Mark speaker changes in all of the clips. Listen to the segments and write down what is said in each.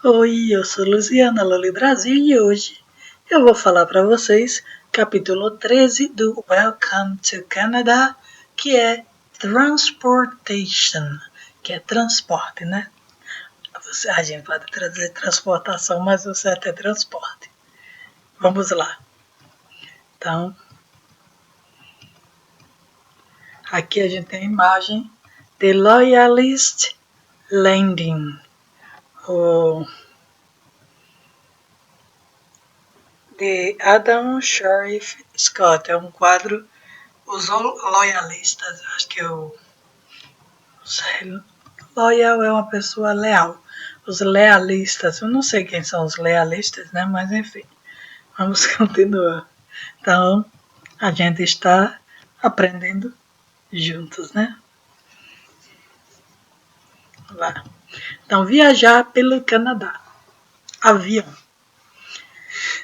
Speaker 1: Oi, eu sou Luciana Loli Brasil e hoje eu vou falar para vocês capítulo 13 do Welcome to Canada, que é Transportation, que é transporte, né? A gente pode trazer transportação, mas o certo é transporte. Vamos lá. Então, aqui a gente tem a imagem de Loyalist Landing, de Adam Sheriff Scott. É um quadro, os loyalistas, acho que loyal é uma pessoa leal. Os lealistas, eu não sei quem são os lealistas, né? Mas enfim, vamos continuar. Então, a gente está aprendendo juntos, né? Lá. Então, viajar pelo Canadá. Avião.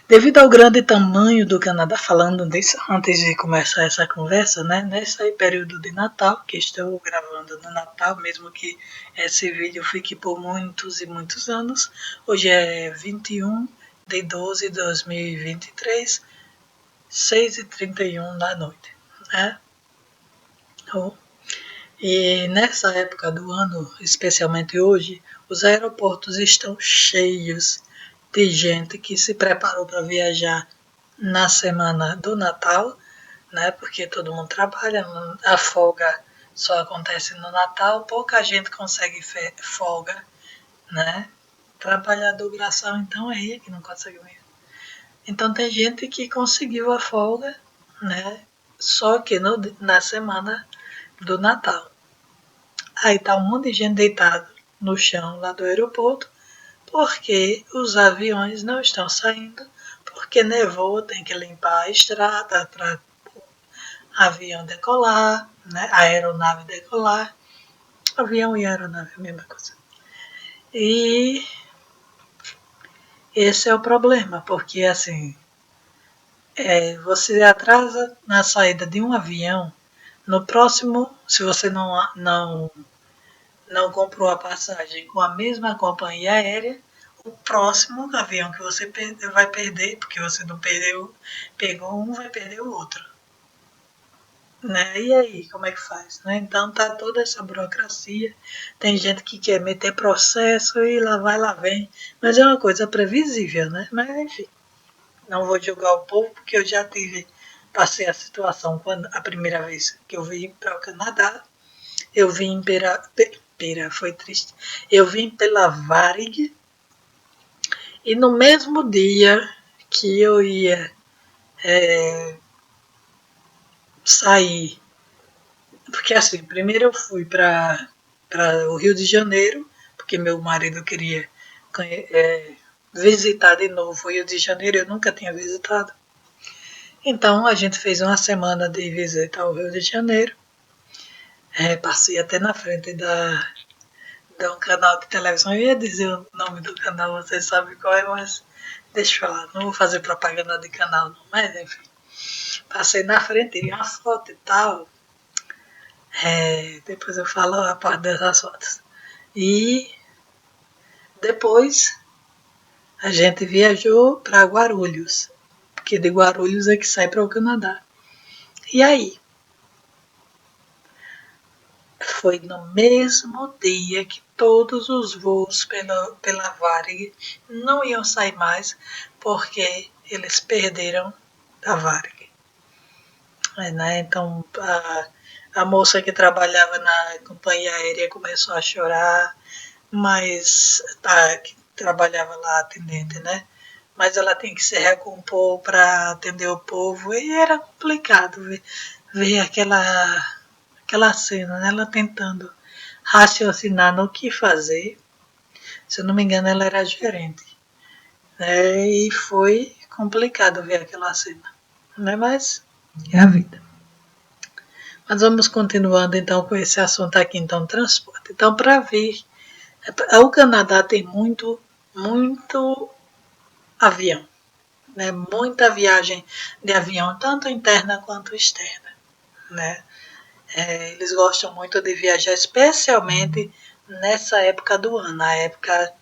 Speaker 1: Devido ao grande tamanho do Canadá, falando disso antes de começar essa conversa, né? Nesse período de Natal, que estou gravando no Natal, mesmo que esse vídeo fique por muitos e muitos anos, hoje é 21 de 12 de 2023, 6h31 da noite, né? E nessa época do ano, especialmente hoje, os aeroportos estão cheios de gente que se preparou para viajar na semana do Natal, né? Porque todo mundo trabalha, a folga só acontece no Natal, pouca gente consegue folga, né? Trabalhador braçal então é que não consegue mesmo. Então tem gente que conseguiu a folga, né? Só que na semana do Natal. Aí tá um monte de gente deitado no chão lá do aeroporto, porque os aviões não estão saindo, porque nevou, tem que limpar a estrada para o avião decolar, né? A aeronave decolar. Avião e aeronave é a mesma coisa. E esse é o problema, porque assim, você atrasa na saída de um avião, no próximo, se você não comprou a passagem com a mesma companhia aérea, o próximo avião que você vai perder, porque você não pegou um, vai perder o outro. Né? E aí, como é que faz? Né? Então tá toda essa burocracia, tem gente que quer meter processo e lá vai, lá vem, mas é uma coisa previsível, né? Mas enfim, não vou julgar o povo, porque eu já passei a situação quando a primeira vez que eu vim para o Canadá, eu vim foi triste. Eu vim pela Varig e no mesmo dia que eu ia sair, porque assim, primeiro eu fui para o Rio de Janeiro, porque meu marido queria visitar de novo o Rio de Janeiro, eu nunca tinha visitado. Então a gente fez uma semana de visita ao Rio de Janeiro. Passei até na frente de um canal de televisão. Eu ia dizer o nome do canal, vocês sabem qual é, mas deixa eu falar, não vou fazer propaganda de canal não, mas enfim. Passei na frente, tirei uma foto e tal. Depois eu falo a parte dessas fotos. E depois a gente viajou para Guarulhos, porque de Guarulhos é que sai para o Canadá. E aí? Foi no mesmo dia que todos os voos pela Varig não iam sair mais, porque eles perderam a Varig. Né? Então a moça que trabalhava na companhia aérea começou a chorar, mas que trabalhava lá atendente, né? Mas ela tem que se recompor para atender o povo e era complicado ver aquela cena, né? Ela tentando raciocinar no que fazer. Se eu não me engano, ela era gerente, né? E foi complicado ver aquela cena, né? Mas é a vida. Mas vamos continuando então com esse assunto aqui, então, transporte. Então, para vir, o Canadá tem muito avião, né? Muita viagem de avião, tanto interna quanto externa, né? Eles gostam muito de viajar, especialmente nessa época do ano, a época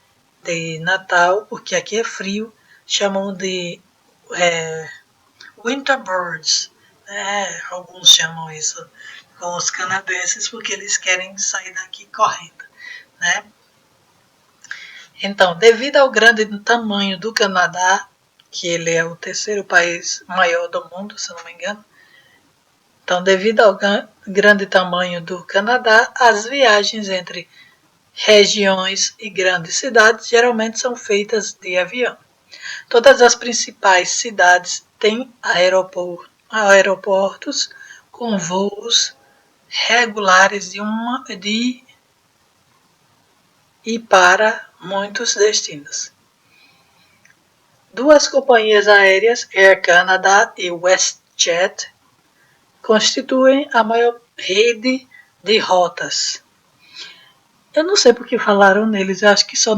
Speaker 1: de Natal, porque aqui é frio, chamam de Winter Birds. Alguns chamam isso com os canadenses porque eles querem sair daqui correndo, né? Então, devido ao grande tamanho do Canadá, que ele é o terceiro país maior do mundo, se não me engano, então, devido ao grande tamanho do Canadá, as viagens entre regiões e grandes cidades geralmente são feitas de avião. Todas as principais cidades têm aeroportos com voos regulares de e para muitos destinos. Duas companhias aéreas, Air Canada e WestJet, constituem a maior rede de rotas. Eu não sei porque falaram neles, eu acho que só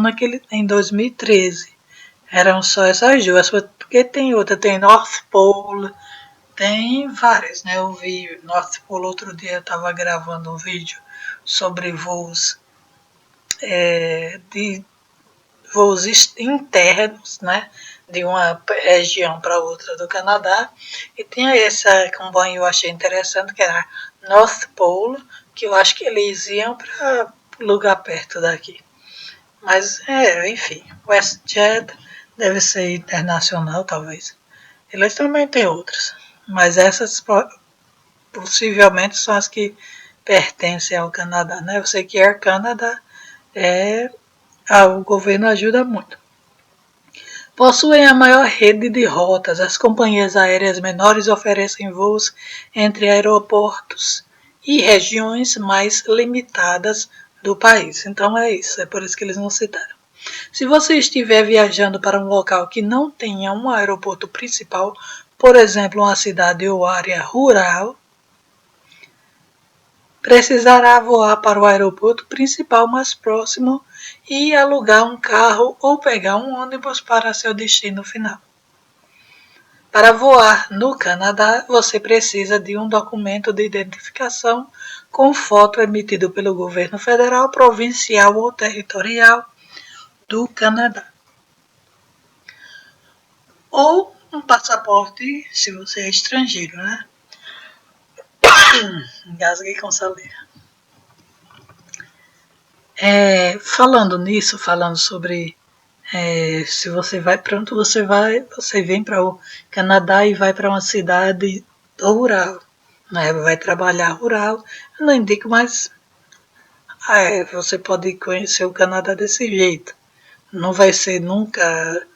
Speaker 1: em 2013 eram só essas duas, porque tem outra, tem North Pole, tem várias, né? Eu vi North Pole outro dia, eu estava gravando um vídeo sobre voos de voos internos, né? De uma região para outra do Canadá. E tinha essa companhia eu achei interessante, que era North Pole, que eu acho que eles iam para lugar perto daqui. Mas, enfim, WestJet deve ser internacional, talvez. Eles também têm outras, mas essas possivelmente são as que pertencem ao Canadá, né? Eu sei que Air Canada o governo ajuda muito. Possuem a maior rede de rotas. As companhias aéreas menores oferecem voos entre aeroportos e regiões mais limitadas do país. Então é isso, é por isso que eles não citaram. Se você estiver viajando para um local que não tenha um aeroporto principal, por exemplo, uma cidade ou área rural, precisará voar para o aeroporto principal mais próximo e alugar um carro ou pegar um ônibus para seu destino final. Para voar no Canadá, você precisa de um documento de identificação com foto emitido pelo governo federal, provincial ou territorial do Canadá. Ou um passaporte, se você é estrangeiro, né? Engasguei com saleira. Falando sobre se você vai, pronto, você vem para o Canadá e vai para uma cidade rural, né? Vai trabalhar rural, eu não indico, mas você pode conhecer o Canadá desse jeito. Não vai ser nunca,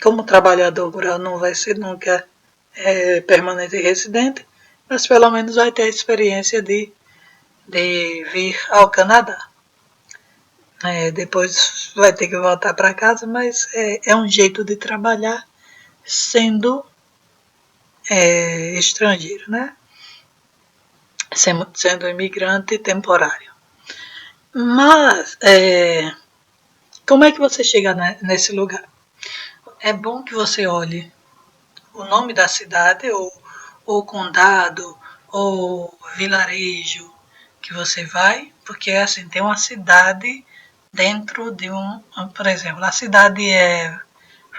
Speaker 1: como trabalhador rural, não vai ser nunca permanente e residente, mas pelo menos vai ter a experiência de vir ao Canadá. Depois vai ter que voltar para casa, mas é um jeito de trabalhar sendo estrangeiro, né? Sendo imigrante temporário. Mas, como é que você chega nesse lugar? É bom que você olhe o nome da cidade, ou condado, ou vilarejo que você vai, porque assim, tem uma cidade dentro de por exemplo, a cidade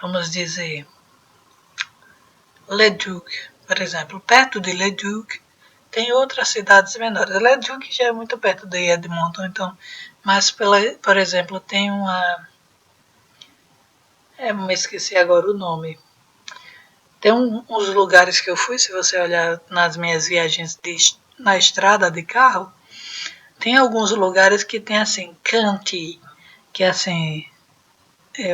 Speaker 1: vamos dizer, Leduc, por exemplo, perto de Leduc tem outras cidades menores. Leduc já é muito perto de Edmonton, então, mas por exemplo, tem me esqueci agora o nome. Tem uns lugares que eu fui, se você olhar nas minhas viagens na estrada de carro, tem alguns lugares que tem assim, county, que é assim,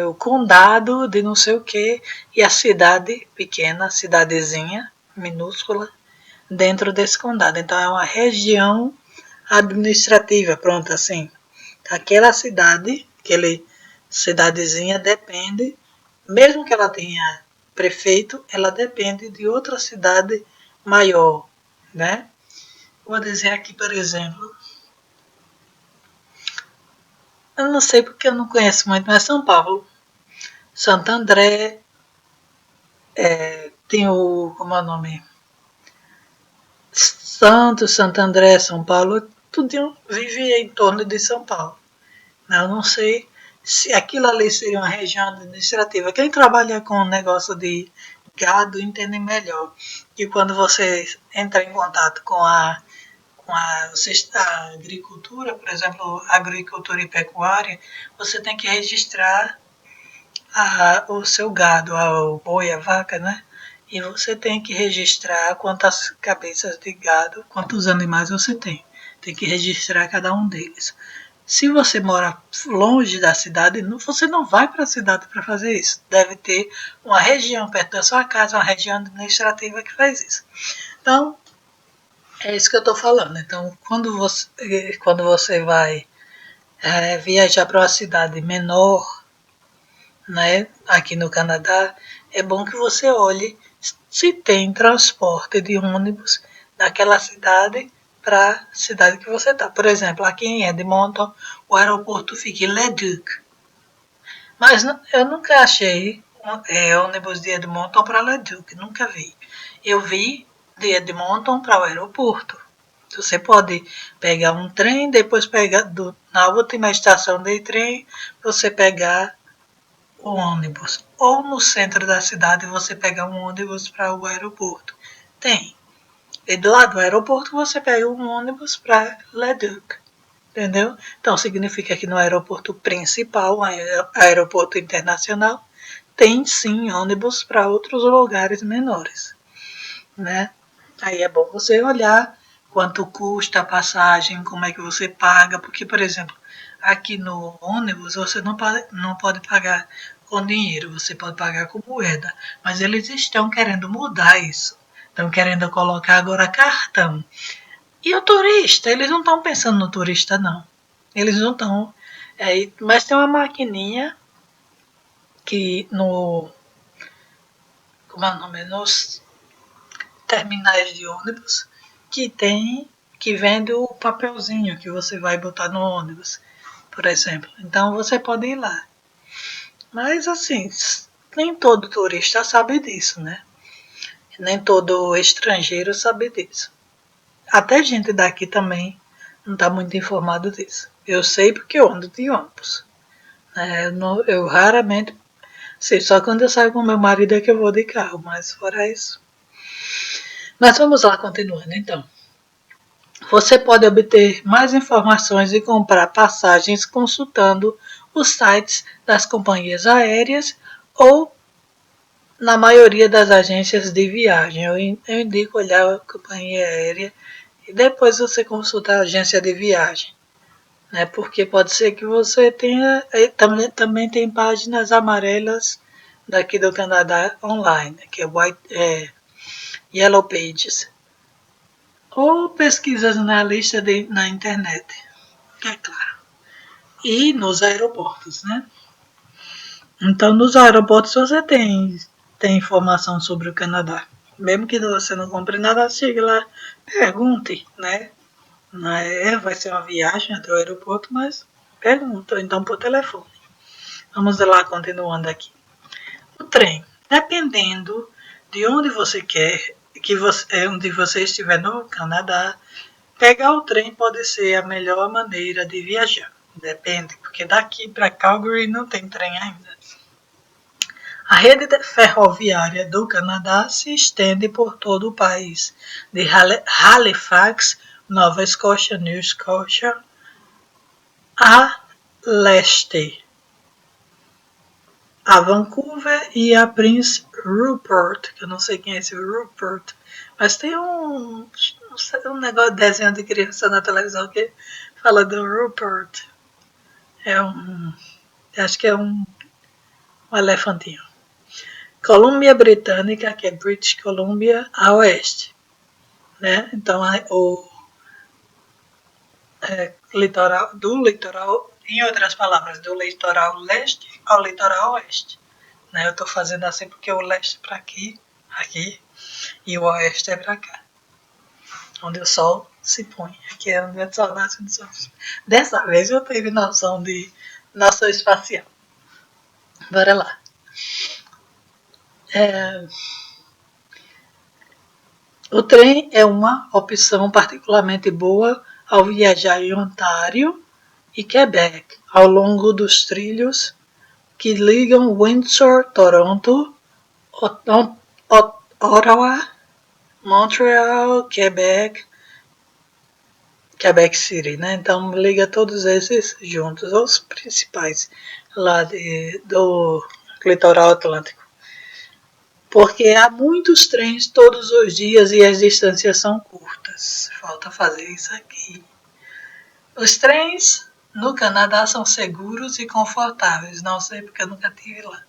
Speaker 1: o condado de não sei o que, e a cidade pequena, cidadezinha, minúscula, dentro desse condado. Então é uma região administrativa, pronto, assim. Aquela cidadezinha depende, mesmo que ela tenha prefeito, ela depende de outra cidade maior, né? Vou dizer aqui, por exemplo, eu não sei porque eu não conheço muito, mas São Paulo, Santo André, tem como é o nome? Santo André, São Paulo, tudo vive em torno de São Paulo. Eu não sei se aquilo ali seria uma região administrativa. Quem trabalha com o negócio de gado entende melhor que quando você entra em contato com a agricultura, por exemplo, agricultura e pecuária, você tem que registrar o seu gado, o boi, a vaca, né? E você tem que registrar quantas cabeças de gado, quantos animais você tem. Tem que registrar cada um deles. Se você mora longe da cidade, você não vai para a cidade para fazer isso. Deve ter uma região perto da sua casa, uma região administrativa que faz isso. Então, é isso que eu estou falando. Então, quando você vai viajar para uma cidade menor, né, aqui no Canadá, é bom que você olhe se tem transporte de ônibus daquela cidade para a cidade que você está. Por exemplo, aqui em Edmonton, o aeroporto fica em Leduc. Mas eu nunca achei ônibus de Edmonton para Leduc, nunca vi. Eu vi de Edmonton para o aeroporto. Você pode pegar um trem, depois pegar na última estação de trem, você pegar o ônibus. Ou no centro da cidade você pega um ônibus para o aeroporto. Tem. E do lado do aeroporto você pega um ônibus para Leduc. Entendeu? Então significa que no aeroporto principal, aeroporto internacional, tem sim ônibus para outros lugares menores. Né? Aí é bom você olhar quanto custa a passagem, como é que você paga, porque, por exemplo, aqui no ônibus você não pode pagar com dinheiro, você pode pagar com moeda, mas eles estão querendo mudar isso, estão querendo colocar agora cartão. E o turista, eles não estão pensando no turista não, eles não estão, mas tem uma maquininha que como é o nome, nos terminais de ônibus, que vende o papelzinho que você vai botar no ônibus, por exemplo. Então você pode ir lá. Mas assim, nem todo turista sabe disso, né? Nem todo estrangeiro sabe disso. Até gente daqui também não está muito informado disso. Eu sei porque eu ando de ônibus. Eu raramente sei, só quando eu saio com meu marido é que eu vou de carro, mas fora isso. Mas vamos lá, continuando então. Você pode obter mais informações e comprar passagens consultando os sites das companhias aéreas ou na maioria das agências de viagem. Eu indico olhar a companhia aérea e depois você consultar a agência de viagem. Né? Porque pode ser que você tenha. Também tem páginas amarelas daqui do Canadá online, que é Yellow Pages. Ou pesquisas na lista na internet, é claro. E nos aeroportos, né? Então, nos aeroportos você tem informação sobre o Canadá. Mesmo que você não compre nada, chegue lá, pergunte, né? Vai ser uma viagem até o aeroporto, mas pergunta, ou então por telefone. Vamos lá, continuando aqui. O trem, dependendo de onde você quer, onde você estiver no Canadá, pegar o trem pode ser a melhor maneira de viajar. Depende, porque daqui para Calgary não tem trem ainda. A rede ferroviária do Canadá se estende por todo o país, de Halifax, Nova Escócia, New Scotia, a leste, a Vancouver e a Prince Rupert, que eu não sei quem é esse Rupert, mas tem um negócio de desenho de criança na televisão que fala do Rupert. Acho que é um elefantinho. Colômbia Britânica, que é British Columbia, a oeste. Né? Então, litoral, em outras palavras, do litoral leste ao litoral oeste. Né? Eu estou fazendo assim porque o leste é para aqui, e o oeste é para cá. Onde o sol se põe. Aqui é onde o sol nasce do sol. Dessa vez eu tive noção espacial. Bora lá. O trem é uma opção particularmente boa ao viajar em Ontário e Quebec, ao longo dos trilhos que ligam Windsor, Toronto, Ottawa, Montreal, Quebec City, né? Então liga todos esses juntos, os principais lá do litoral atlântico. Porque há muitos trens todos os dias e as distâncias são curtas. Falta fazer isso aqui. Os trens no Canadá são seguros e confortáveis. Não sei porque eu nunca tive lá.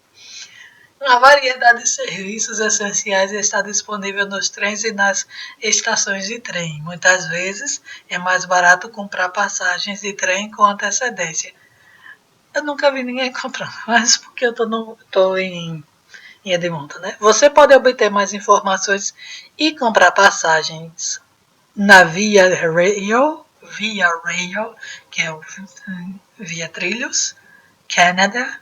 Speaker 1: Uma variedade de serviços essenciais está disponível nos trens e nas estações de trem. Muitas vezes é mais barato comprar passagens de trem com antecedência. Eu nunca vi ninguém comprando, mas porque eu estou em Edmonton, né? Você pode obter mais informações e comprar passagens na Via Rail, que é o Via Trilhos, Canada,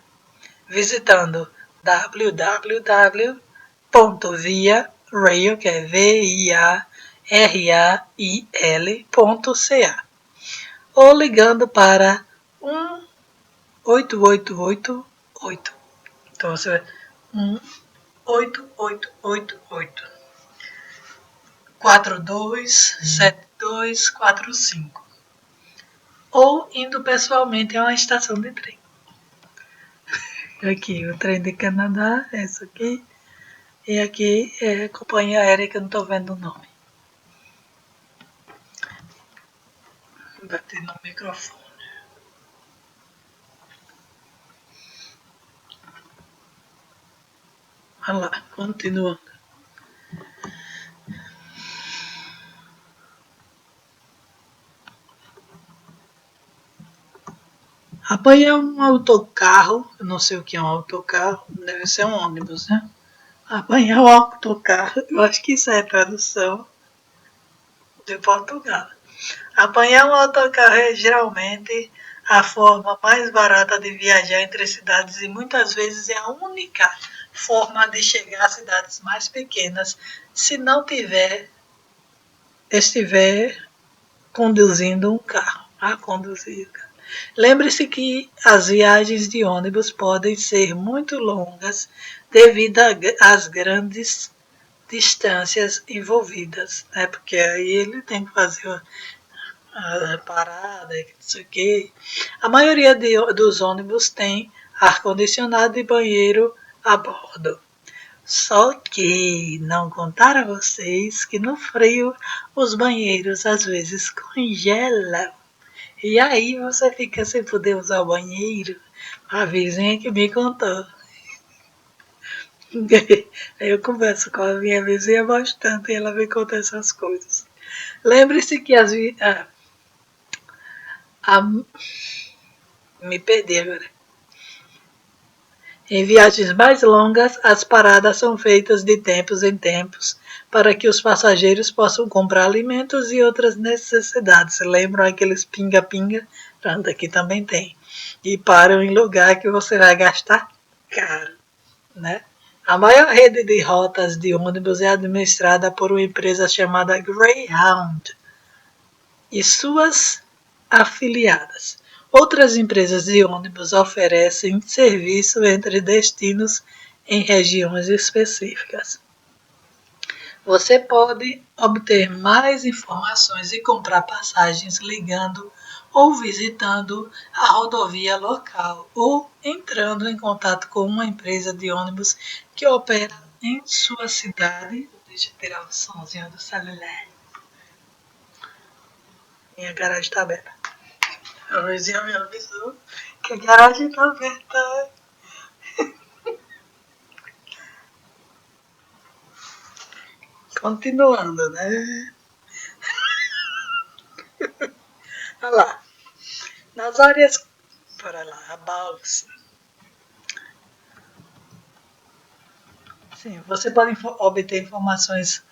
Speaker 1: visitando www.viarail, que é VIARAIL.ca, ou ligando para 18888. Então você vai 18888 427245, ou indo pessoalmente a uma estação de trem. Aqui, o trem de Canadá, essa aqui. E aqui é a companhia aérea que eu não estou vendo o nome. Bater no microfone. Olha lá, continuando. Apanhar um autocarro, eu não sei o que é um autocarro, deve ser um ônibus, né? Apanhar um autocarro, eu acho que isso é a tradução de Portugal. Apanhar um autocarro é geralmente a forma mais barata de viajar entre cidades e muitas vezes é a única forma de chegar a cidades mais pequenas se não estiver conduzindo um carro. A conduzir. Lembre-se que as viagens de ônibus podem ser muito longas devido às grandes distâncias envolvidas, né? Porque aí ele tem que fazer a parada, não sei o quê. A maioria dos ônibus tem ar-condicionado e banheiro a bordo. Só que não contaram a vocês que no frio os banheiros às vezes congelam. E aí você fica sem poder usar o banheiro. A vizinha que me contou. Aí eu converso com a minha vizinha bastante e ela me conta essas coisas. Lembre-se que me perdi agora. Em viagens mais longas, as paradas são feitas de tempos em tempos para que os passageiros possam comprar alimentos e outras necessidades. Lembram aqueles pinga-pinga? Pronto, aqui também tem. E param em lugar que você vai gastar caro, né? A maior rede de rotas de ônibus é administrada por uma empresa chamada Greyhound e suas afiliadas. Outras empresas de ônibus oferecem serviço entre destinos em regiões específicas. Você pode obter mais informações e comprar passagens ligando ou visitando a rodovia local ou entrando em contato com uma empresa de ônibus que opera em sua cidade. Deixa eu tirar o somzinho do celular. Minha garagem está aberta. A vizinha me avisou que a garagem está aberta. Continuando, né? Olha lá. Nas áreas. Para lá, a balsa. Sim, você pode obter informações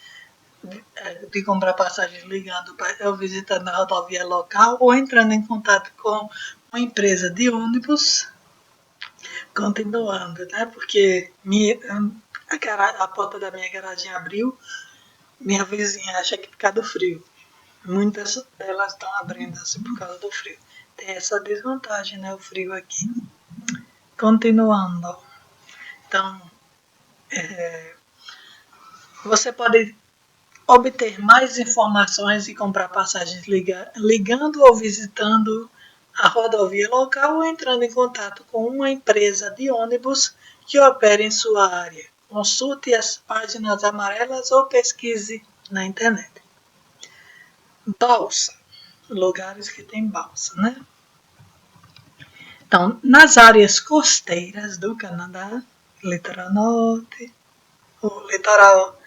Speaker 1: de comprar passagens ligando ou visitando a rodovia local ou entrando em contato com uma empresa de ônibus. Continuando, né? Porque a porta da minha garagem abriu, minha vizinha acha que por causa do frio. Muitas delas estão abrindo assim por causa do frio. Tem essa desvantagem, né? O frio aqui. Continuando. Então, você pode obter mais informações e comprar passagens ligando ou visitando a rodovia local ou entrando em contato com uma empresa de ônibus que opera em sua área. Consulte as páginas amarelas ou pesquise na internet. Balsa. Lugares que tem balsa, né? Então, nas áreas costeiras do Canadá, litoral norte, o litoral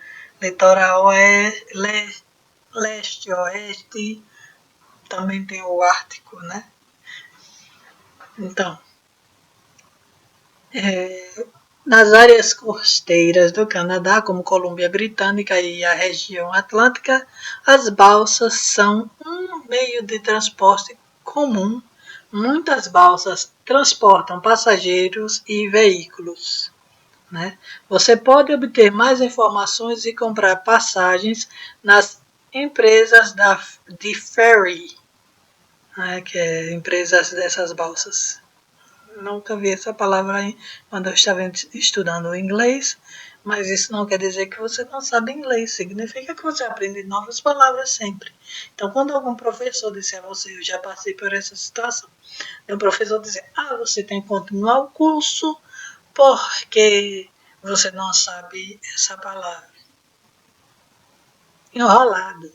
Speaker 1: leste, oeste, também tem o Ártico, né? Então, nas áreas costeiras do Canadá, como Colômbia Britânica e a região Atlântica, as balsas são um meio de transporte comum. Muitas balsas transportam passageiros e veículos. Né? Você pode obter mais informações e comprar passagens nas empresas de ferry, né? Que é empresas dessas balsas. Nunca vi essa palavra quando eu estava estudando inglês, mas isso não quer dizer que você não sabe inglês, significa que você aprende novas palavras sempre. Então, quando algum professor disser a você, eu já passei por essa situação, o professor dizer, você tem que continuar o curso porque você não sabe essa palavra. Enrolado.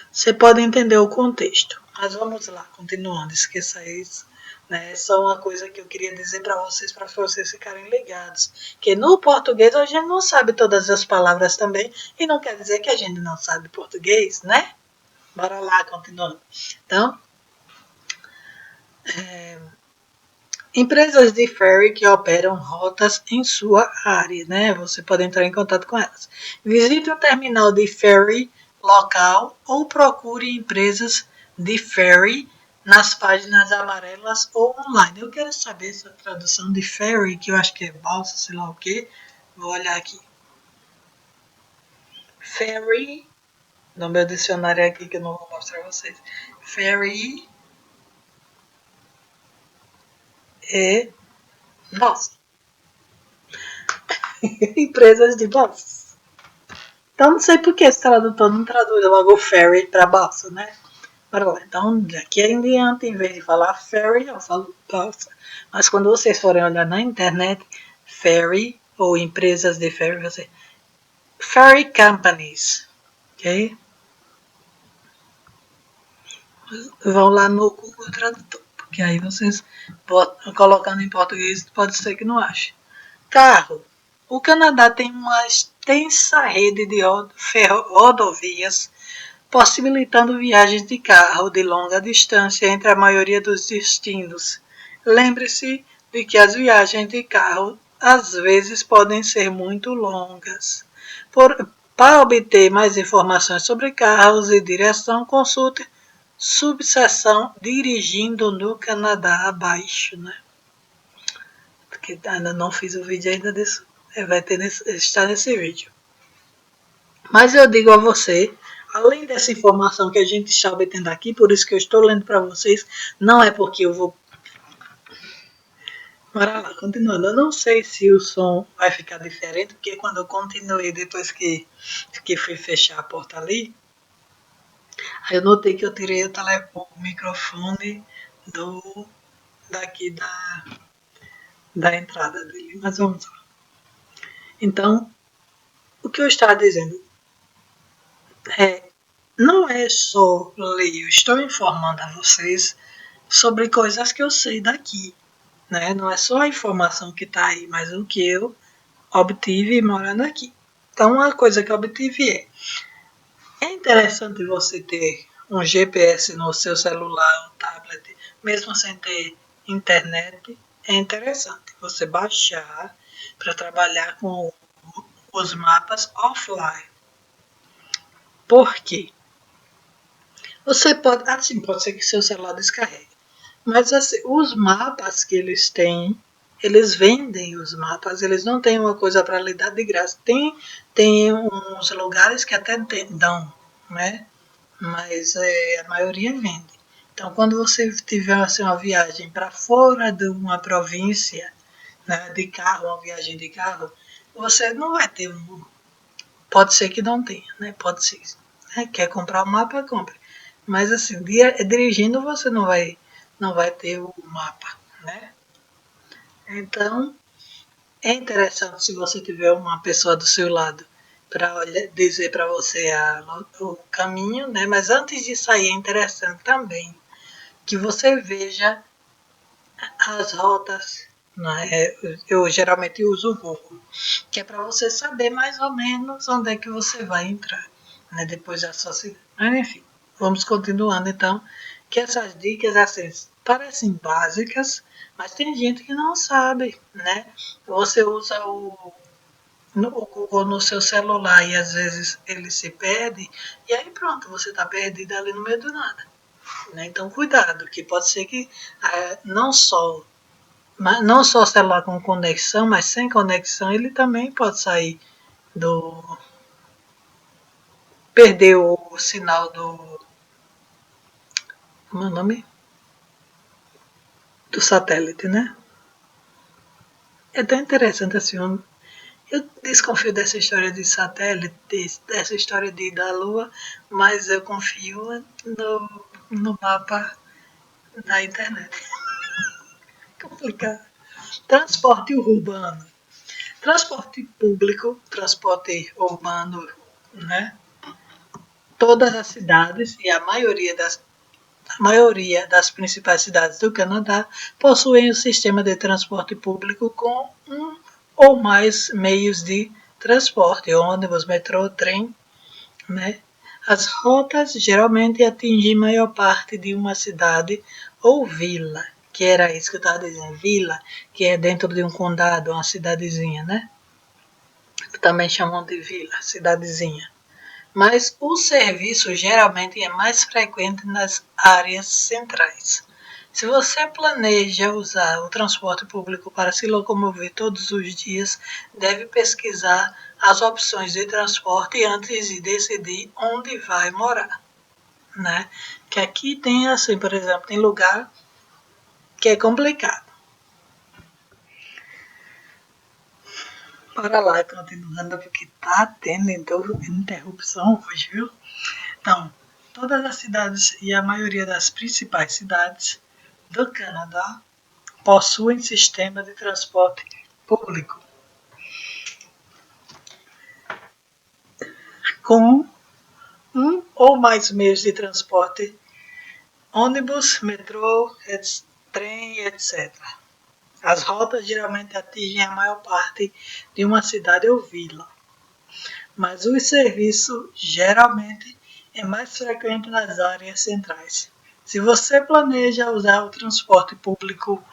Speaker 1: Você pode entender o contexto, mas vamos lá, continuando, esqueça isso. Né? Só uma coisa que eu queria dizer para vocês ficarem ligados. Que no português a gente não sabe todas as palavras também, e não quer dizer que a gente não sabe português, né? Bora lá, continuando. Então, empresas de ferry que operam rotas em sua área, né? Você pode entrar em contato com elas. Visite um terminal de ferry local ou procure empresas de ferry nas páginas amarelas ou online. Eu quero saber essa tradução de ferry, que eu acho que é balsa, sei lá o que. Vou olhar aqui. Ferry, no meu dicionário aqui que eu não vou mostrar a vocês. Ferry é balsa. Empresas de balsas. Então não sei por que esse tradutor não traduz logo ferry para balsa, né? Então, daqui em diante, em vez de falar ferry, eu falo balsa. Mas quando vocês forem olhar na internet, ferry ou empresas de ferry, você ferry companies, ok? Vão lá no Google Tradutor, porque aí vocês colocando em português pode ser que não ache. Carro. O Canadá tem uma extensa rede de rodovias possibilitando viagens de carro de longa distância entre a maioria dos destinos. Lembre-se de que as viagens de carro às vezes podem ser muito longas. Para obter mais informações sobre carros e direção, consulte subseção Dirigindo no Canadá abaixo, né? Porque ainda não fiz o vídeo ainda disso. Vai estar nesse vídeo. Mas eu digo a você, além dessa informação que a gente está obtendo aqui, por isso que eu estou lendo para vocês, não é porque eu vou... Bora lá, continuando. Eu não sei se o som vai ficar diferente, porque quando eu continuei, depois que fui fechar a porta ali, aí eu notei que eu tirei o microfone daqui da entrada dele. Mas vamos lá. Então, o que eu estava dizendo não é só ler, eu estou informando a vocês sobre coisas que eu sei daqui, né? Não é só a informação que está aí, mas o que eu obtive morando aqui. Então, uma coisa que eu obtive é interessante você ter um GPS no seu celular ou tablet, mesmo sem ter internet, é interessante você baixar para trabalhar com os mapas offline. Por quê? Você pode ser que seu celular descarregue. Mas assim, os mapas que eles têm, eles vendem os mapas, eles não têm uma coisa para lhe dar de graça. Tem uns lugares que até dão, né? Mas a maioria vende. Então, quando você tiver assim, uma viagem para fora de uma província, né, de carro, uma viagem de carro, você não vai ter um. Pode ser que não tenha, né? Pode ser. Né? Quer comprar o mapa, compre. Mas assim, dirigindo você não vai ter o mapa, né? Então, é interessante se você tiver uma pessoa do seu lado para dizer para você o caminho, né? Mas antes de sair é interessante também que você veja as rotas, né? Eu geralmente uso o Google, que é para você saber mais ou menos onde é que você vai entrar, né? Depois da sua cidade. Mas enfim, vamos continuando então, que essas dicas assim parecem básicas, mas tem gente que não sabe, né? Você usa o Google no seu celular e às vezes ele se perde, e aí pronto, você está perdido ali no meio do nada. Né? Então cuidado, que pode ser que não só celular com conexão, mas sem conexão ele também pode sair do. Perder o sinal do. Como é o nome? Do satélite, né? É tão interessante assim. Eu desconfio dessa história de satélite, dessa história de ir da Lua, mas eu confio no mapa da internet. Complicado. Transporte urbano. Transporte público, transporte urbano, né? Todas as cidades e a maioria das principais cidades do Canadá possuem um sistema de transporte público com um ou mais meios de transporte, ônibus, metrô, trem, né? As rotas geralmente atingem maior parte de uma cidade ou vila, que era isso que eu estava dizendo, vila, que é dentro de um condado, uma cidadezinha, né? Também chamam de vila, cidadezinha. Mas o serviço geralmente é mais frequente nas áreas centrais. Se você planeja usar o transporte público para se locomover todos os dias, deve pesquisar as opções de transporte antes de decidir onde vai morar, né? Que aqui tem assim, por exemplo, tem lugar que é complicado. Para lá, continuando, porque tá tendo interrupção hoje, viu? Então, todas as cidades e a maioria das principais cidades do Canadá possuem sistema de transporte público com um ou mais meios de transporte, ônibus, metrô, trem, etc. As rotas geralmente atingem a maior parte de uma cidade ou vila, mas o serviço geralmente é mais frequente nas áreas centrais. Se você planeja usar o transporte público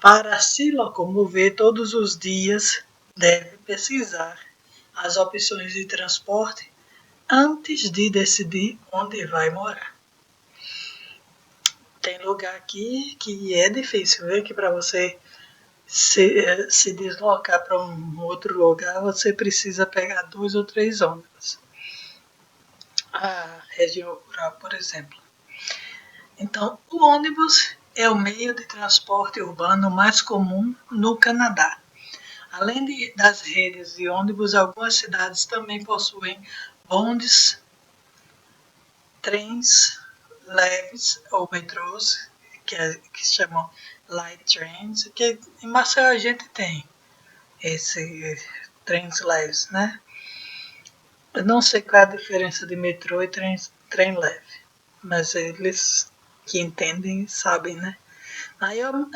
Speaker 1: para se locomover todos os dias, deve pesquisar as opções de transporte antes de decidir onde vai morar. Tem lugar aqui que é difícil, ver que para você se deslocar para um outro lugar, você precisa pegar 2 ou 3 ônibus. A região rural, por exemplo. Então, o ônibus é o meio de transporte urbano mais comum no Canadá. Além das redes de ônibus, algumas cidades também possuem bondes, trens leves ou metrôs, que se chamam light trains, que em Maceió a gente tem esses trens leves, né? Eu não sei qual é a diferença de metrô e trem leve, mas eles que entendem sabem, né?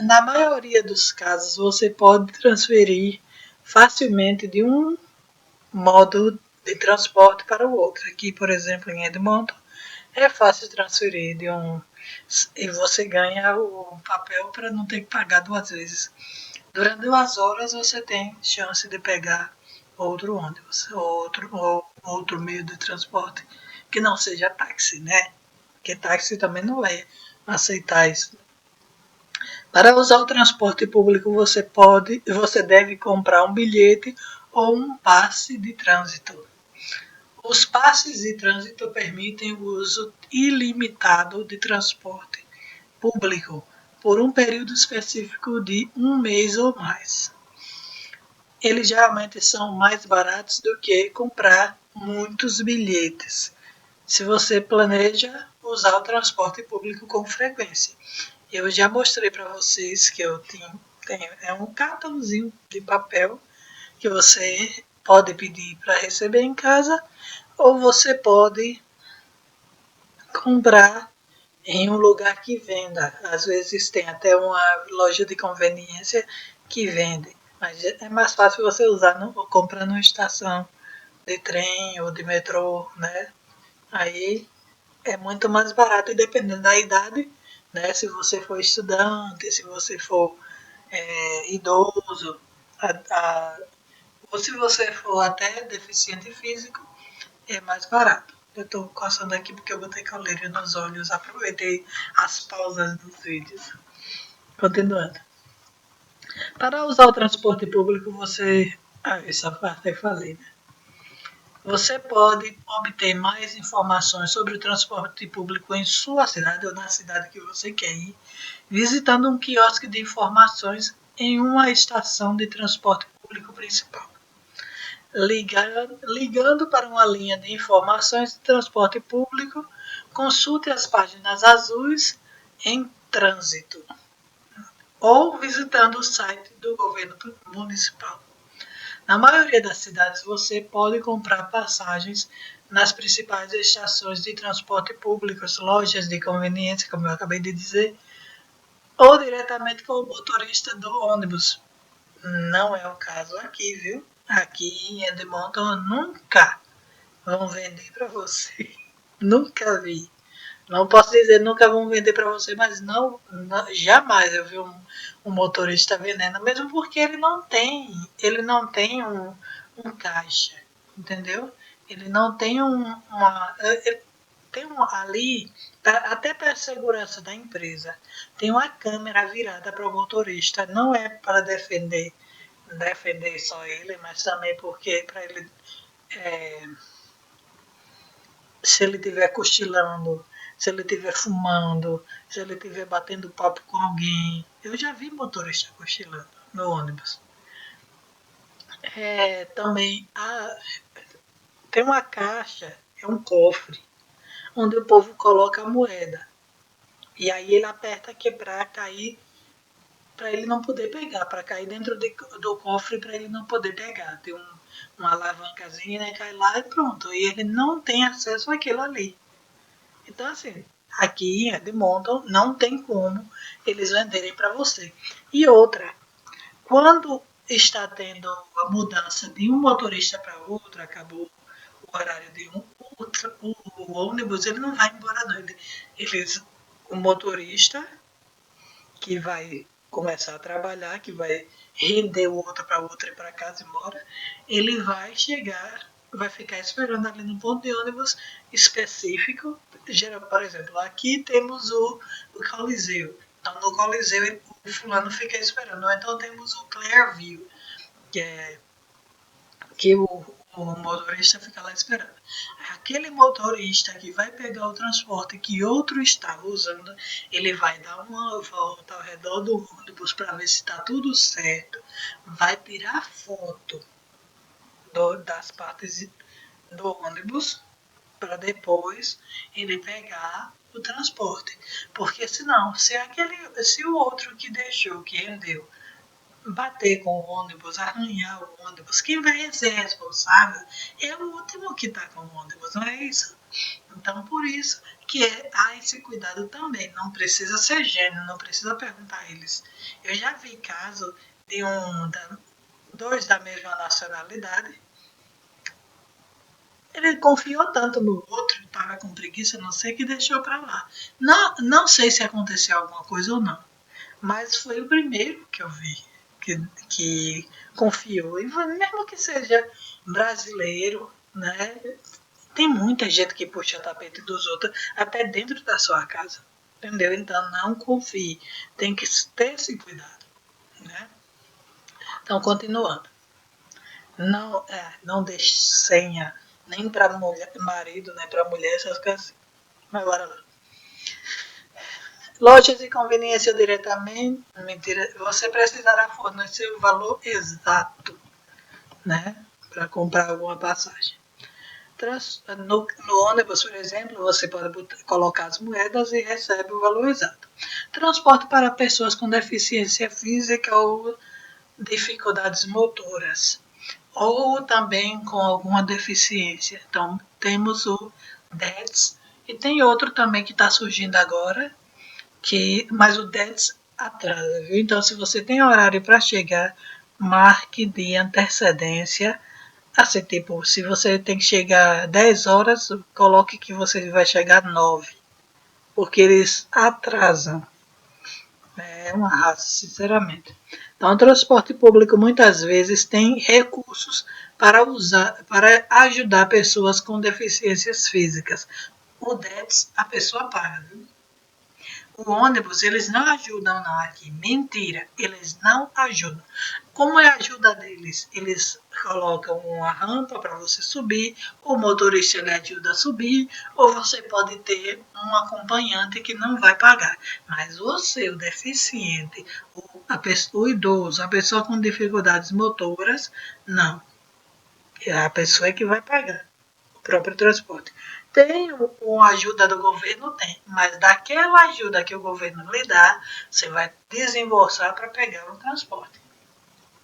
Speaker 1: Na maioria dos casos, você pode transferir facilmente de um modo de transporte para o outro. Aqui, por exemplo, em Edmonton, é fácil transferir de um. E você ganha o papel para não ter que pagar 2 vezes. Durante 2 horas você tem chance de pegar outro ônibus, ou outro meio de transporte que não seja táxi, né? Porque táxi também não vai aceitar isso. Para usar o transporte público você deve comprar um bilhete ou um passe de trânsito. Os passes de trânsito permitem o uso ilimitado de transporte público por um período específico de um mês ou mais. Eles geralmente são mais baratos do que comprar muitos bilhetes, se você planeja usar o transporte público com frequência. Eu já mostrei para vocês que eu tenho é um cartãozinho de papel que você pode pedir para receber em casa ou você pode comprar em um lugar que venda. Às vezes tem até uma loja de conveniência que vende, mas é mais fácil você usar comprar numa estação de trem ou de metrô, né? Aí é muito mais barato e dependendo da idade, né? Se você for estudante, se você for idoso, a, a, ou se você for até deficiente físico, é mais barato. Eu estou coçando aqui porque eu botei coleira nos olhos, aproveitei as pausas dos vídeos. Continuando. Para usar o transporte público, você. Ah, essa parte eu falei, né? Você pode obter mais informações sobre o transporte público em sua cidade ou na cidade que você quer ir, visitando um quiosque de informações em uma estação de transporte público principal. Ligando para uma linha de informações de transporte público, consulte as páginas azuis em trânsito ou visitando o site do governo municipal. Na maioria das cidades, você pode comprar passagens nas principais estações de transporte públicos, lojas de conveniência, como eu acabei de dizer, ou diretamente com o motorista do ônibus. Não é o caso aqui, viu? Aqui em Edmonton nunca vão vender para você. Nunca vi. Não posso dizer nunca vão vender para você, mas jamais eu vi um motorista vendendo, mesmo porque ele não tem um caixa, entendeu? Ele não tem ele tem ali, até para a segurança da empresa, tem uma câmera virada para o motorista, não é para defender só ele, mas também porque para ele, é, se ele estiver cochilando, se ele estiver fumando, se ele estiver batendo papo com alguém. Eu já vi motorista cochilando no ônibus. Também tem uma caixa, é um cofre, onde o povo coloca a moeda. E aí ele aperta quebrar, cair, para ele não poder pegar, para cair dentro do cofre para ele não poder pegar. Tem uma alavancazinha, né, cai lá e pronto. E ele não tem acesso àquilo ali. Então, assim, aqui em Edmonton não tem como eles venderem para você. E outra, quando está tendo a mudança de um motorista para outro, acabou o horário de um, o ônibus, ele não vai embora não. O motorista que vai começar a trabalhar, que vai render o outro para o outro ir para casa e embora, ele vai chegar, vai ficar esperando ali no ponto de ônibus específico. Por exemplo, aqui temos o Coliseu. Então, no Coliseu, o fulano fica esperando. Então, temos o Clairview, que é que o motorista fica lá esperando. Aquele motorista que vai pegar o transporte que outro estava usando, ele vai dar uma volta ao redor do ônibus para ver se está tudo certo, vai tirar foto das partes do ônibus para depois ele pegar o transporte. Porque senão, se o outro que deixou, que rendeu, bater com o ônibus, arranhar o ônibus, quem vai ser responsável é o último que está com o ônibus, não é isso? Então, por isso que há esse cuidado também. Não precisa ser gênio, não precisa perguntar a eles. Eu já vi caso de dois da mesma nacionalidade. Ele confiou tanto no outro, estava com preguiça, não sei, que deixou para lá. Não sei se aconteceu alguma coisa ou não, mas foi o primeiro que eu vi que confiou. E mesmo que seja brasileiro, né? Tem muita gente que puxa o tapete dos outros, até dentro da sua casa. Entendeu? Então não confie. Tem que ter esse cuidado. Né? Então, continuando. Não deixe senha nem para marido, nem para mulher, essas coisas assim. Mas bora lá. Lojas de conveniência diretamente, mentira, você precisará fornecer o valor exato, né, para comprar alguma passagem. No ônibus, por exemplo, você pode colocar as moedas e recebe o valor exato. Transporte para pessoas com deficiência física ou dificuldades motoras, ou também com alguma deficiência. Então, temos o DETS e tem outro também que está surgindo agora, mas o DETS atrasa, viu? Então, se você tem horário para chegar, marque de antecedência. Assim, tipo, se você tem que chegar 10 horas, coloque que você vai chegar 9, porque eles atrasam. É uma raça, sinceramente. Então, o transporte público muitas vezes tem recursos para ajudar pessoas com deficiências físicas. O DETS a pessoa paga, viu? O ônibus, eles não ajudam não aqui. Mentira, eles não ajudam. Como é a ajuda deles? Eles colocam uma rampa para você subir, o motorista lhe ajuda a subir, ou você pode ter um acompanhante que não vai pagar. Mas você, o deficiente, o idoso, a pessoa com dificuldades motoras, não. A pessoa é que vai pagar o próprio transporte. Tem uma ajuda do governo? Tem, mas daquela ajuda que o governo lhe dá, você vai desembolsar para pegar o transporte.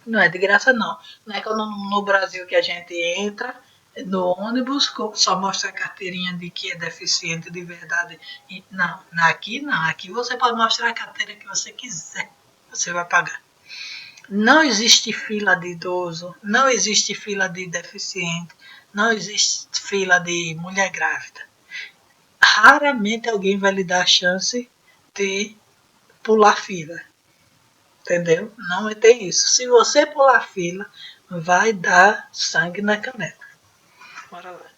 Speaker 1: Não é de graça, não. Não é como no Brasil que a gente entra no ônibus, só mostra a carteirinha de que é deficiente de verdade. Não, aqui não. Aqui você pode mostrar a carteira que você quiser. Você vai pagar. Não existe fila de idoso, não existe fila de deficiente, não existe fila de mulher grávida. Raramente alguém vai lhe dar a chance de pular fila, entendeu? Não tem isso. Se você pular fila, vai dar sangue na canela. Bora lá.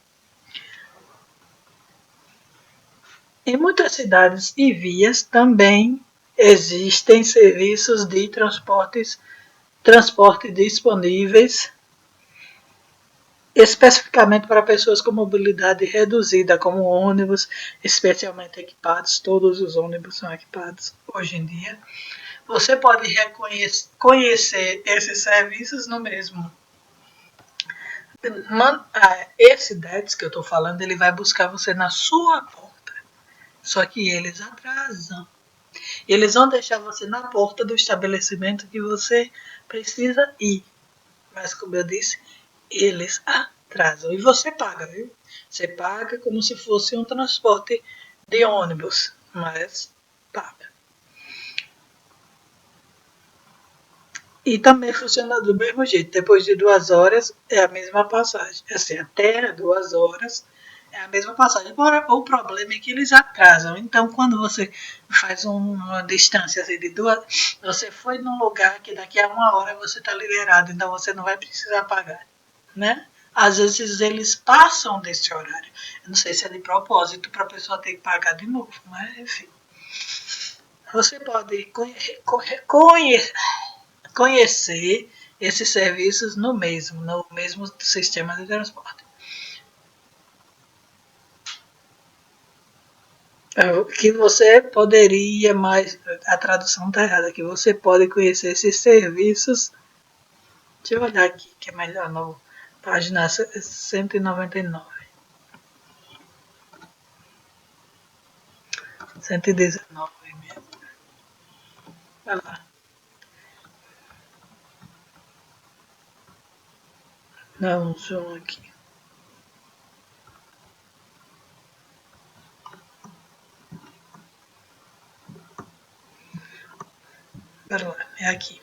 Speaker 1: Em muitas cidades e vias também existem serviços de transporte disponíveis especificamente para pessoas com mobilidade reduzida, como ônibus especialmente equipados. Todos os ônibus são equipados hoje em dia. Você pode conhecer esses serviços no mesmo. Esse DETS que eu estou falando, ele vai buscar você na sua porta. Só que eles atrasam. Eles vão deixar você na porta do estabelecimento que você precisa ir. Mas, como eu disse, eles atrasam. E você paga, viu? Você paga como se fosse um transporte de ônibus, mas paga. E também funciona do mesmo jeito. Depois de 2 horas é a mesma passagem. Assim, até 2 horas é a mesma passagem. Agora, o problema é que eles atrasam. Então, quando você faz uma distância assim, de 2, você foi num lugar que daqui a 1 hora você está liberado. Então, você não vai precisar pagar, né? Às vezes eles passam desse horário. Eu não sei se é de propósito para a pessoa ter que pagar de novo, mas enfim. Você pode conhecer esses serviços no mesmo sistema de transporte. Que você poderia, mas a tradução está errada, que você pode conhecer esses serviços. Deixa eu olhar aqui, que é melhor, no página 199. 119 mesmo. Vai lá. Dá um zoom aqui. Pera lá, é aqui.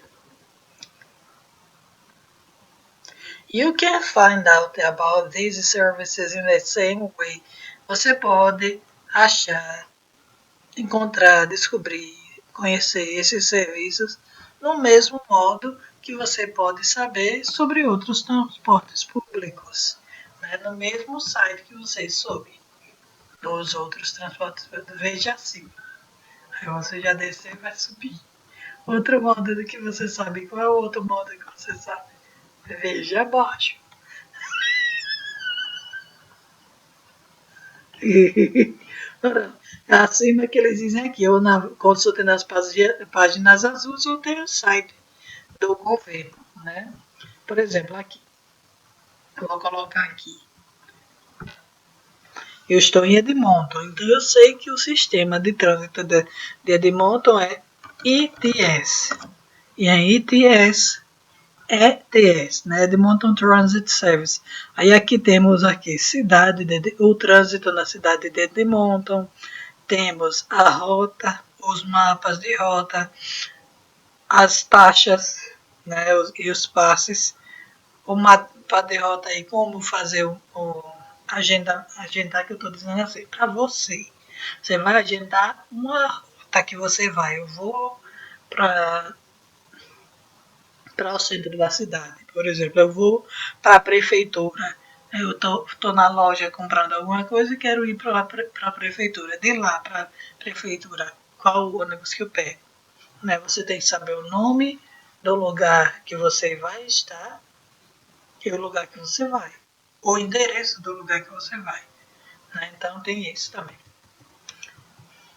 Speaker 1: You can find out about these services in the same way. Você pode achar, encontrar, descobrir, conhecer esses serviços no mesmo modo que você pode saber sobre outros transportes públicos, né? No mesmo site que você soube dos outros transportes públicos. Veja acima. Aí você já descer e vai subir. Outro modo do que você sabe. Qual é o outro modo que você sabe? Veja abaixo. Acima que eles dizem aqui, ou consulte nas páginas azuis ou tem o site do governo, né? Por exemplo, aqui, eu vou colocar aqui. Eu estou em Edmonton, então eu sei que o sistema de trânsito de Edmonton é ETS. E a ETS, né? Edmonton Transit Service. Aí aqui temos aqui o trânsito na cidade de Edmonton, temos a rota, os mapas de rota, as taxas, né? E os passes, o mapa de rota aí, como fazer agendar que eu estou dizendo assim, para você. Você vai agendar uma rota que você vai. Eu vou para o centro da cidade. Por exemplo, eu vou para a prefeitura. Eu tô na loja comprando alguma coisa e quero ir para a prefeitura. De lá para a prefeitura, qual o ônibus que eu pego? Né? Você tem que saber o nome do lugar que você vai estar e o lugar que você vai. O endereço do lugar que você vai. Né? Então tem isso também.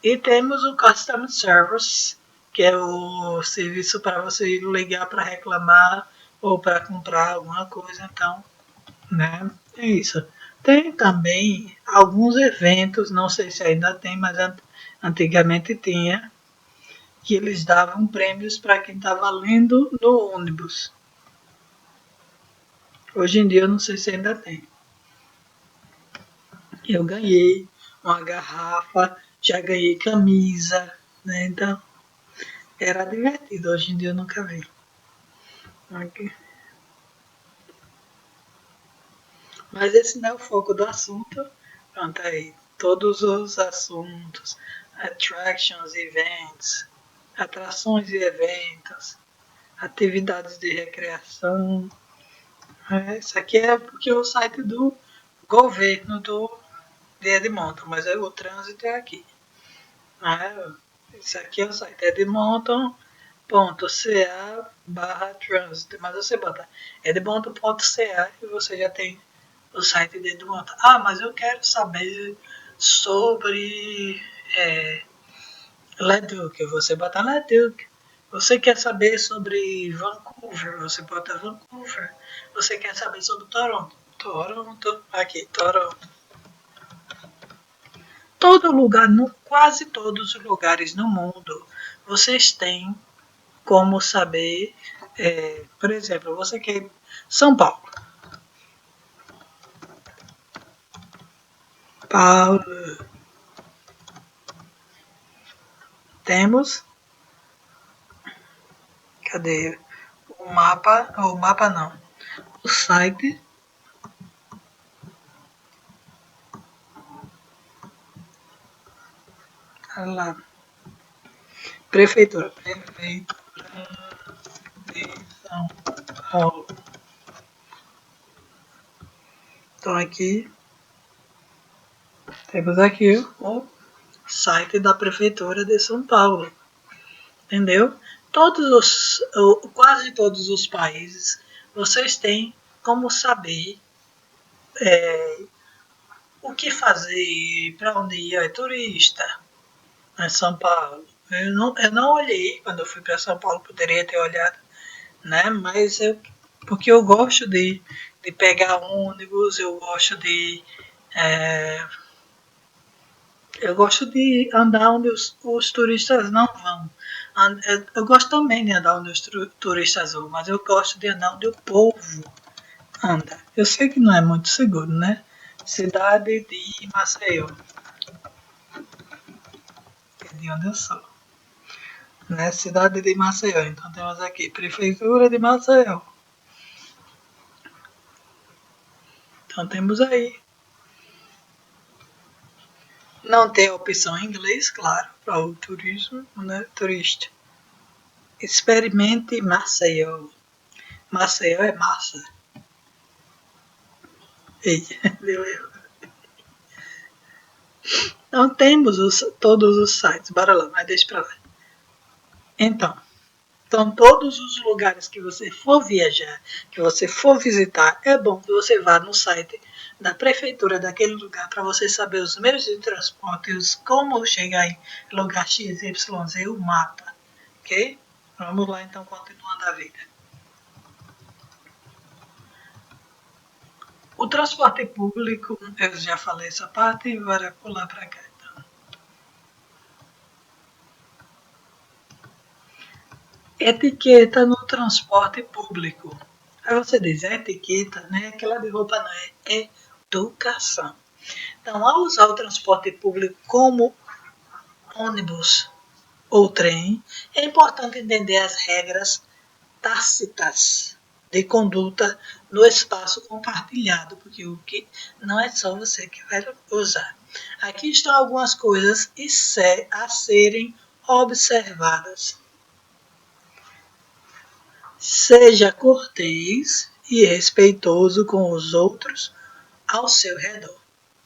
Speaker 1: E temos o Customer Service, que é o serviço para você ligar para reclamar ou para comprar alguma coisa. Então, né? É isso. Tem também alguns eventos, não sei se ainda tem, mas antigamente tinha, que eles davam prêmios para quem estava lendo no ônibus. Hoje em dia eu não sei se ainda tem. Eu ganhei uma garrafa, já ganhei camisa, né? Então era divertido, hoje em dia eu nunca vi. Aqui. Mas esse não é o foco do assunto. Pronto, aí. Todos os assuntos, attractions, events, atrações e eventos, atividades de recreação. Isso aqui é porque é o site do governo de Edmonton, mas o trânsito é aqui. Isso aqui é o site edmonton.ca/trânsito. Mas você bota edmonton.ca e você já tem o site de Edmonton. Ah, mas eu quero saber sobre Leduc. Você bota Leduc. Você quer saber sobre Vancouver? Você bota Vancouver. Você quer saber sobre Toronto? Toronto. Aqui, Toronto. Todo lugar, quase todos os lugares no mundo, vocês têm como saber, por exemplo, você quer ir São Paulo. Paulo. Temos, cadê? O mapa não, o site. Olha lá. Prefeitura de São Paulo. Então aqui, temos aqui o site da Prefeitura de São Paulo. Entendeu? Quase todos os países, vocês têm como saber o que fazer, para onde ir, turista em São Paulo. Eu não olhei quando eu fui para São Paulo, poderia ter olhado, né? Mas porque eu gosto de pegar ônibus, eu gosto de andar onde os turistas não vão. Eu gosto também de andar onde os turistas vão, mas eu gosto de andar onde o povo anda. Eu sei que não é muito seguro, né? Cidade de Maceió, que é de onde eu sou. Né? Cidade de Maceió. Então temos aqui Prefeitura de Maceió. Então temos aí. Não tem opção em inglês, claro, para o turismo, né? Turista. Experimente Maceió. Maceió é massa. Ei, deu erro. Então temos todos os sites. Bora lá, mas deixa pra lá. Então, todos os lugares que você for viajar, que você for visitar, é bom que você vá no site da prefeitura daquele lugar para você saber os meios de transporte, como chegar em lugar X, Y, Z, o mapa. Ok? Vamos lá então, continuando a vida. O transporte público, eu já falei essa parte, bora pular para cá. Então. Etiqueta no transporte público. Aí você diz, é etiqueta, né? Aquela de roupa não é educação. Então, ao usar o transporte público como ônibus ou trem, é importante entender as regras tácitas de conduta no espaço compartilhado, porque o que não é só você que vai usar. Aqui estão algumas coisas a serem observadas. Seja cortês e respeitoso com os outros ao seu redor.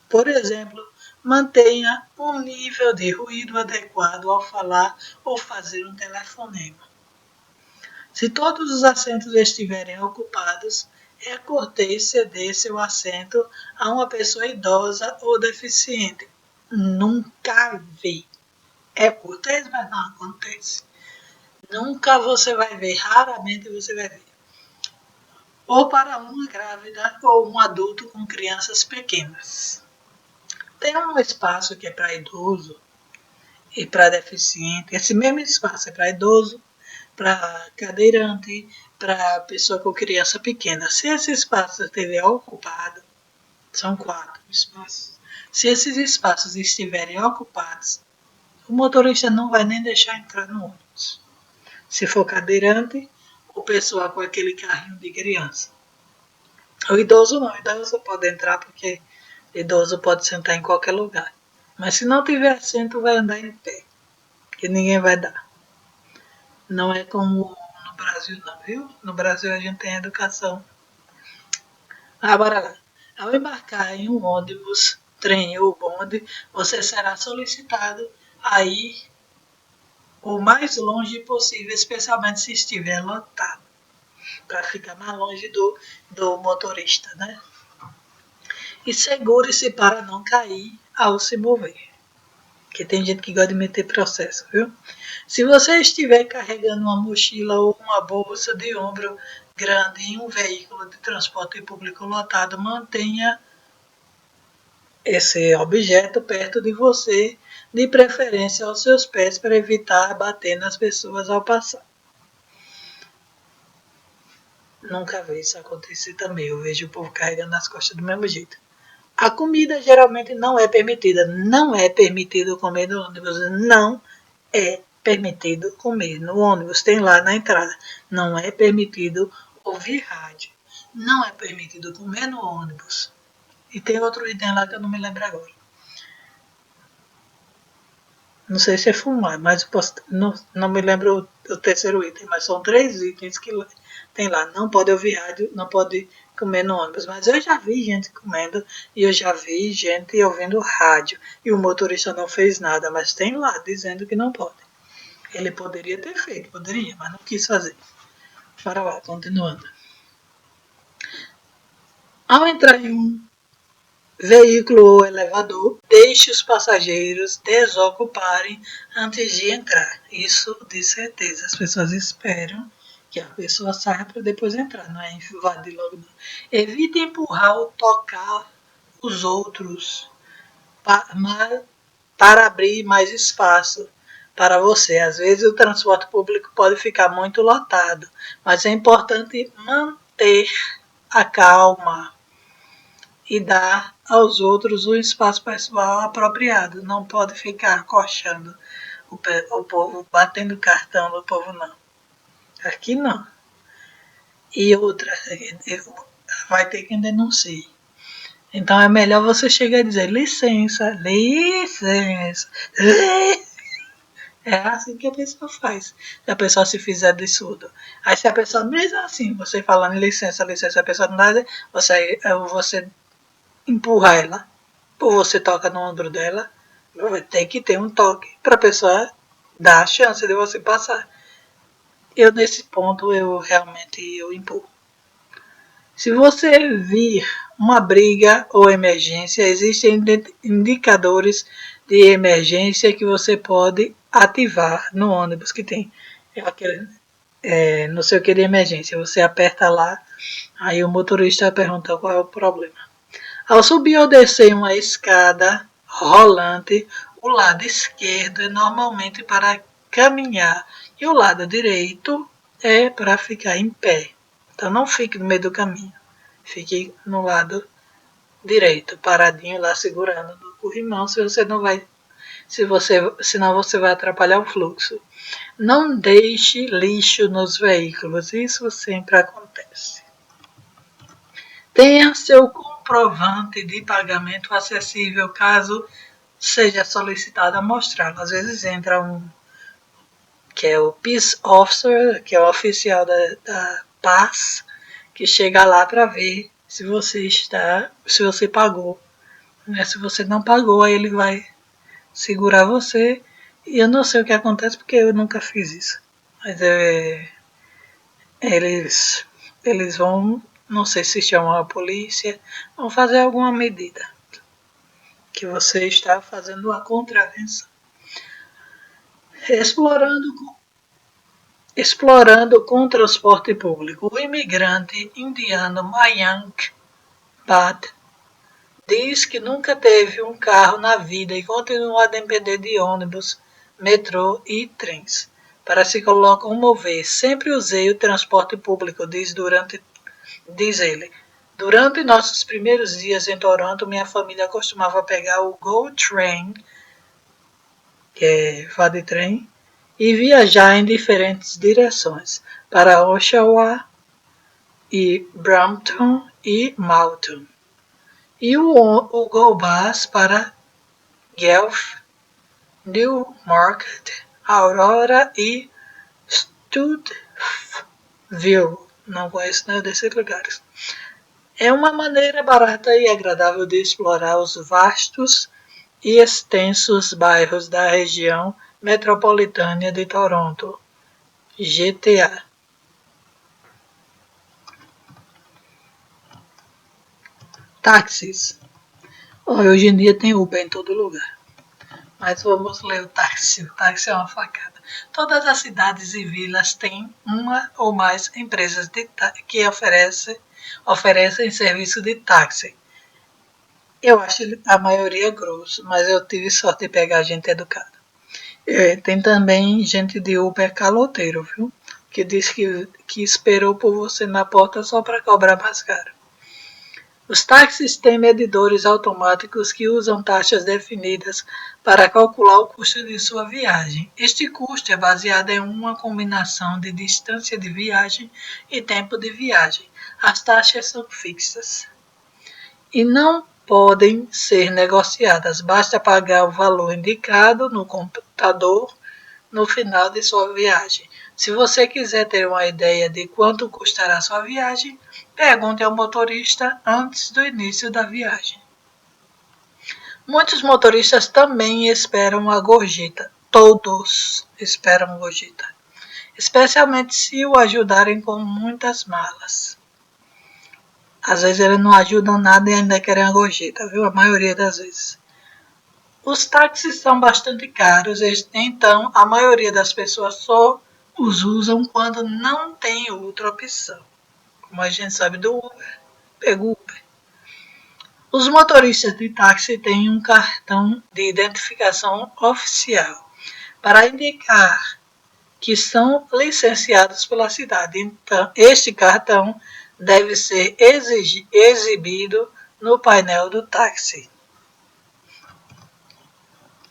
Speaker 1: Por exemplo, mantenha um nível de ruído adequado ao falar ou fazer um telefonema. Se todos os assentos estiverem ocupados, é cortês ceder seu assento a uma pessoa idosa ou deficiente. Nunca vi. É cortês, mas não acontece. Nunca você vai ver, raramente você vai ver. Ou para uma grávida ou um adulto com crianças pequenas. Tem um espaço que é para idoso e para deficiente. Esse mesmo espaço é para idoso, para cadeirante, para pessoa com criança pequena. Se esse espaço estiver ocupado, são 4 espaços. Se esses espaços estiverem ocupados, o motorista não vai nem deixar entrar no ônibus. Se for cadeirante, o pessoal com aquele carrinho de criança. O idoso não, o idoso pode entrar porque o idoso pode sentar em qualquer lugar. Mas se não tiver assento, vai andar em pé, que ninguém vai dar. Não é como no Brasil não, viu? No Brasil a gente tem educação. Bora lá. Ao embarcar em um ônibus, trem ou bonde, você será solicitado a ir o mais longe possível, especialmente se estiver lotado, para ficar mais longe do motorista, né? E segure-se para não cair ao se mover. Porque tem gente que gosta de meter processo, viu? Se você estiver carregando uma mochila ou uma bolsa de ombro grande em um veículo de transporte público lotado, mantenha esse objeto perto de você, de preferência aos seus pés, para evitar bater nas pessoas ao passar. Nunca vi isso acontecer também. Eu vejo o povo carregando nas costas do mesmo jeito. A comida geralmente não é permitida. Não é permitido comer no ônibus. Não é permitido comer no ônibus. Tem lá na entrada. Não é permitido ouvir rádio. Não é permitido comer no ônibus. E tem outro item lá que eu não me lembro agora. Não sei se é fumar, mas não me lembro o terceiro item. Mas são 3 itens que tem lá. Não pode ouvir rádio, não pode comer no ônibus. Mas eu já vi gente comendo e eu já vi gente ouvindo rádio. E o motorista não fez nada, mas tem lá dizendo que não pode. Ele poderia ter feito, poderia, mas não quis fazer. Para lá, continuando. Ao entrar em um veículo ou elevador, deixe os passageiros desocuparem antes de entrar. Isso de certeza. As pessoas esperam que a pessoa saia para depois entrar, não é invadir logo não. Evite empurrar ou tocar os outros para abrir mais espaço para você. Às vezes o transporte público pode ficar muito lotado, mas é importante manter a calma e dar aos outros um espaço pessoal apropriado. Não pode ficar coxando o povo, batendo cartão do povo, não. Aqui não. E outra, vai ter quem denuncie. Então é melhor você chegar e dizer licença, licença, licença. É assim que a pessoa faz. Se a pessoa se fizer de surdo. Aí se a pessoa, mesmo assim, você falando licença, licença, a pessoa não dá, você empurra ela, ou você toca no ombro dela, tem que ter um toque para a pessoa dar a chance de você passar. Eu, nesse ponto, eu realmente empurro. Se você vir uma briga ou emergência, existem indicadores de emergência que você pode ativar no ônibus que tem aquele, não sei o que de emergência. Você aperta lá, aí o motorista pergunta qual é o problema. Ao subir ou descer uma escada rolante, o lado esquerdo é normalmente para caminhar e o lado direito é para ficar em pé. Então não fique no meio do caminho, fique no lado direito, paradinho lá segurando no corrimão, se você não vai, senão você vai atrapalhar o fluxo. Não deixe lixo nos veículos, isso sempre acontece. Tenha seu comprovante de pagamento acessível caso seja solicitado a mostrá-lo. Às vezes entra que é o Peace Officer, que é o oficial da paz, que chega lá para ver se você pagou. Né? Se você não pagou, aí ele vai segurar você. E eu não sei o que acontece porque eu nunca fiz isso. Mas eles vão, não sei se chamam a polícia, vão fazer alguma medida que você está fazendo uma contravenção. Explorando com transporte público. O imigrante indiano Mayank Bhatt diz que nunca teve um carro na vida e continua a depender de ônibus, metrô e trens para se locomover. Sempre usei o transporte público, diz ele. Durante nossos primeiros dias em Toronto, minha família costumava pegar o GO Train, que é vá de trem, e viajar em diferentes direções, para Oshawa e Brampton e Malton. E o GO Bus para Guelph, Newmarket, Aurora e Stouffville. Não conheço nenhum desses lugares. É uma maneira barata e agradável de explorar os vastos e extensos bairros da região metropolitana de Toronto, GTA. Táxis. Hoje em dia tem Uber em todo lugar. Mas vamos ler o táxi. O táxi é uma facada. Todas as cidades e vilas têm uma ou mais empresas que oferecem serviço de táxi. Eu acho a maioria grosso, mas eu tive sorte de pegar gente educada. Tem também gente de Uber caloteiro, viu? Que diz que esperou por você na porta só para cobrar mais caro. Os táxis têm medidores automáticos que usam taxas definidas para calcular o custo de sua viagem. Este custo é baseado em uma combinação de distância de viagem e tempo de viagem. As taxas são fixas e não podem ser negociadas. Basta pagar o valor indicado no computador no final de sua viagem. Se você quiser ter uma ideia de quanto custará sua viagem, pergunte ao motorista antes do início da viagem. Muitos motoristas também esperam a gorjeta. Todos esperam gorjeta. Especialmente se o ajudarem com muitas malas. Às vezes eles não ajudam nada e ainda querem a gorjeta, viu? A maioria das vezes. Os táxis são bastante caros, então a maioria das pessoas só os usam quando não tem outra opção. Como a gente sabe do Uber, pega o Uber. Os motoristas de táxi têm um cartão de identificação oficial para indicar que são licenciados pela cidade. Então, este cartão deve ser exibido no painel do táxi.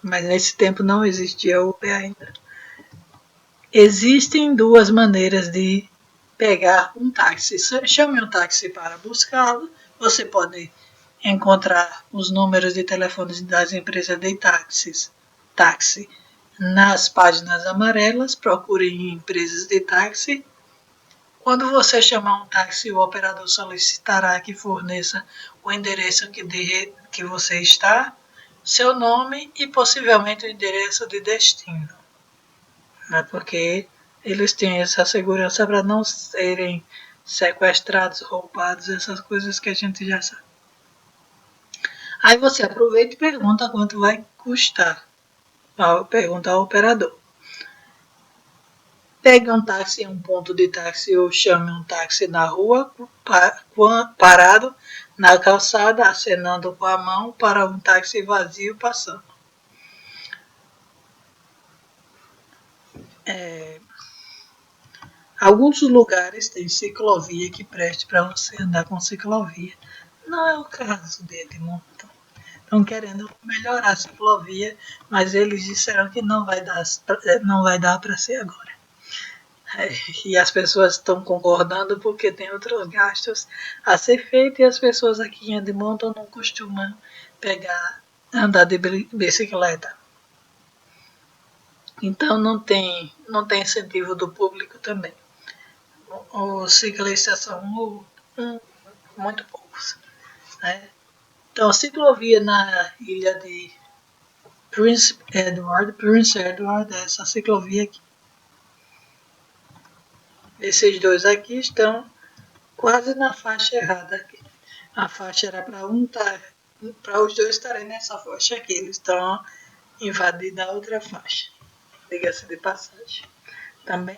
Speaker 1: Mas nesse tempo não existia Uber ainda. Existem duas maneiras de pegar um táxi. Chame um táxi para buscá-lo. Você pode encontrar os números de telefones das empresas de táxi nas páginas amarelas. Procure em empresas de táxi. Quando você chamar um táxi, o operador solicitará que forneça o endereço que você está, seu nome e possivelmente o endereço de destino. Né? Porque eles têm essa segurança para não serem sequestrados, roubados, essas coisas que a gente já sabe. Aí você aproveita e pergunta quanto vai custar. Pergunta ao operador. Pegue um táxi em um ponto de táxi ou chame um táxi na rua, parado na calçada, acenando com a mão para um táxi vazio passando. Alguns lugares têm ciclovia que preste para você andar com ciclovia. Não é o caso de Edmonton. Estão querendo melhorar a ciclovia, mas eles disseram que não vai dar para ser agora. E as pessoas estão concordando porque tem outros gastos a ser feito e as pessoas aqui em Edmonton não costumam andar de bicicleta. Então não tem incentivo do público também. Os ciclistas são muito poucos. Né? Então a ciclovia na ilha de Prince Edward, essa ciclovia aqui. Esses dois aqui estão quase na faixa errada aqui. A faixa era para os dois estarem nessa faixa aqui. Eles estão invadindo a outra faixa. Diga-se de passagem.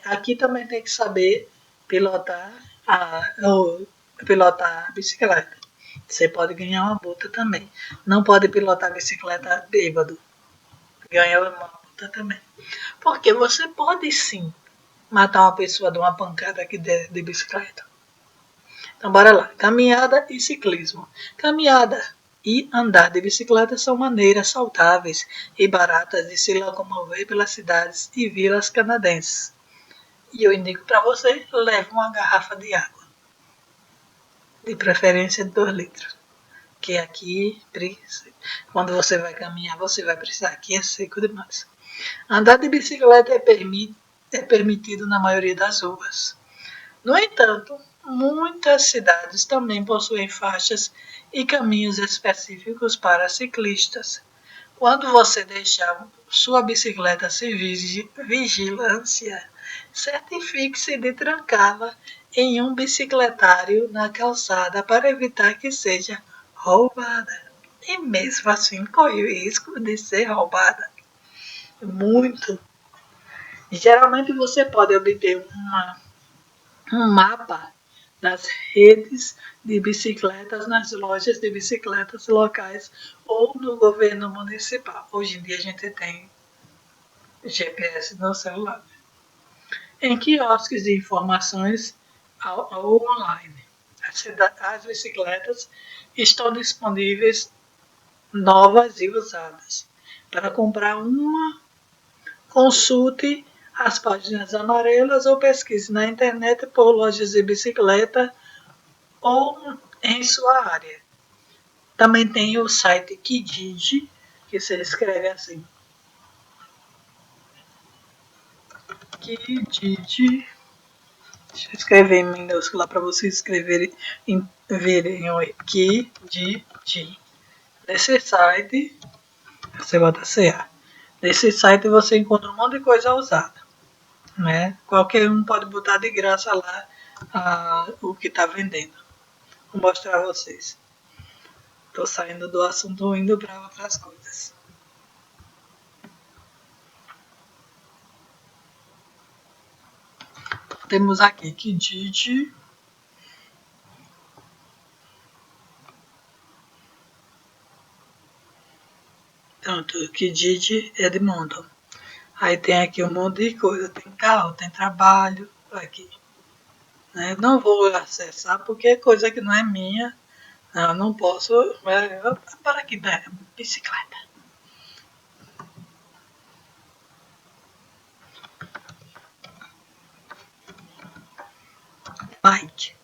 Speaker 1: Aqui também tem que saber pilotar a bicicleta. Você pode ganhar uma multa também. Não pode pilotar a bicicleta bêbado. Ganha uma multa também. Porque você pode sim matar uma pessoa de uma pancada aqui de bicicleta. Então bora lá. Caminhada e ciclismo. Caminhada e andar de bicicleta são maneiras saudáveis e baratas de se locomover pelas cidades e vilas canadenses. E eu indico para você, leve uma garrafa de água. De preferência de 2 litros. Que aqui, quando você vai caminhar, você vai precisar. Aqui é seco demais. Andar de bicicleta é permitido na maioria das ruas. No entanto, muitas cidades também possuem faixas e caminhos específicos para ciclistas. Quando você deixar sua bicicleta sem vigilância, certifique-se de trancá-la em um bicicletário na calçada para evitar que seja roubada. E mesmo assim corre o risco de ser roubada. Muito. Geralmente você pode obter um mapa das redes de bicicletas nas lojas de bicicletas locais ou no governo municipal. Hoje em dia a gente tem GPS no celular. Em quiosques de informações ou online. As bicicletas estão disponíveis novas e usadas. Para comprar uma, consulte as páginas amarelas ou pesquise na internet por lojas de bicicleta ou em sua área. Também tem o site Kijiji, que se escreve assim. Kijiji. Deixa eu escrever em minúsculo lá para vocês verem o Kijiji. Nesse site, você bota CA. Nesse site você encontra um monte de coisa usada. Né? Qualquer um pode botar de graça lá o que está vendendo. Vou mostrar a vocês. Estou saindo do assunto indo para outras coisas. Temos aqui Kijiji. Pronto, Kijiji Edmonton. Aí tem aqui um monte de coisa. Tem carro, tem trabalho. Aqui. Né? Não vou acessar porque é coisa que não é minha. Não posso. Para aqui, bicicleta. Bike.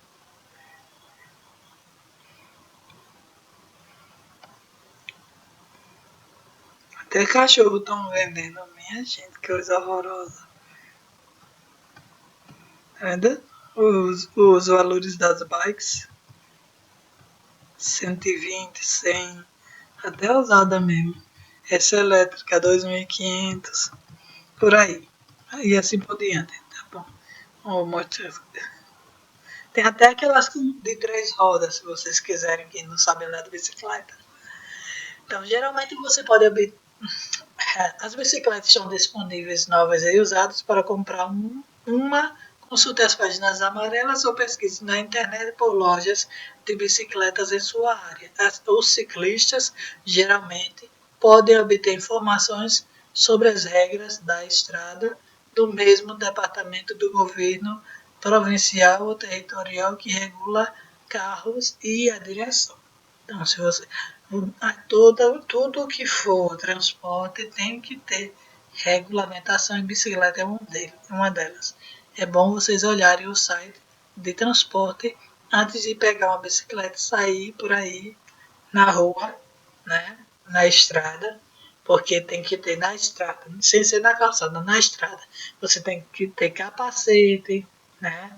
Speaker 1: Até cachorro estão vendendo. Minha gente, que coisa horrorosa. Tá vendo? Os valores das bikes. 120, 100. Até usada mesmo. Essa elétrica, 2.500. Por aí. E assim por diante. Tá bom. Vou mostrar. Tem até aquelas de 3 rodas, se vocês quiserem, quem não sabe andar de bicicleta. Então, geralmente você pode obter. As bicicletas são disponíveis novas e usadas para comprar uma. Consulte as páginas amarelas ou pesquise na internet por lojas de bicicletas em sua área. Os ciclistas geralmente podem obter informações sobre as regras da estrada do mesmo departamento do governo provincial ou territorial que regula carros e a direção. Então, se você tudo que for transporte tem que ter regulamentação e bicicleta é uma delas. É bom vocês olharem o site de transporte antes de pegar uma bicicleta e sair por aí na rua, né, na estrada, porque tem que ter na estrada, sem ser na calçada, na estrada. Você tem que ter capacete, né,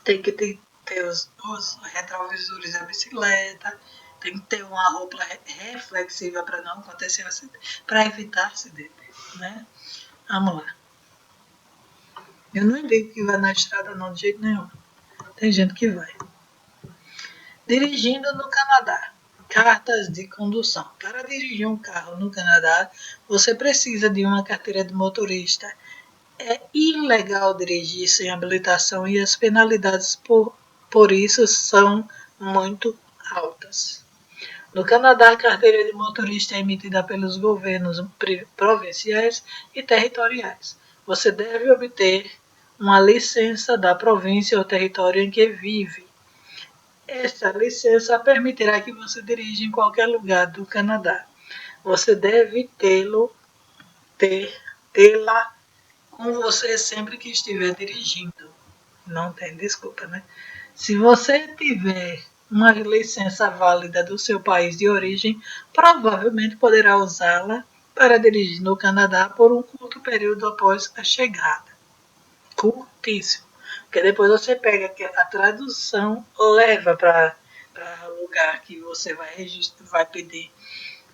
Speaker 1: tem que ter os retrovisores da bicicleta, tem que ter uma roupa reflexiva para não acontecer acidente, para evitar acidente, né? Vamos lá. Eu não indico que vá na estrada não, de jeito nenhum. Tem gente que vai. Dirigindo no Canadá. Cartas de condução. Para dirigir um carro no Canadá, você precisa de uma carteira de motorista. É ilegal dirigir sem habilitação e as penalidades por isso são muito altas. No Canadá, a carteira de motorista é emitida pelos governos provinciais e territoriais. Você deve obter uma licença da província ou território em que vive. Esta licença permitirá que você dirija em qualquer lugar do Canadá. Você deve tê-la com você sempre que estiver dirigindo. Não tem desculpa, né? Se você tiver uma licença válida do seu país de origem, provavelmente poderá usá-la para dirigir no Canadá por um curto período após a chegada. Curtíssimo. Porque depois você pega que a tradução leva para lugar que você vai pedir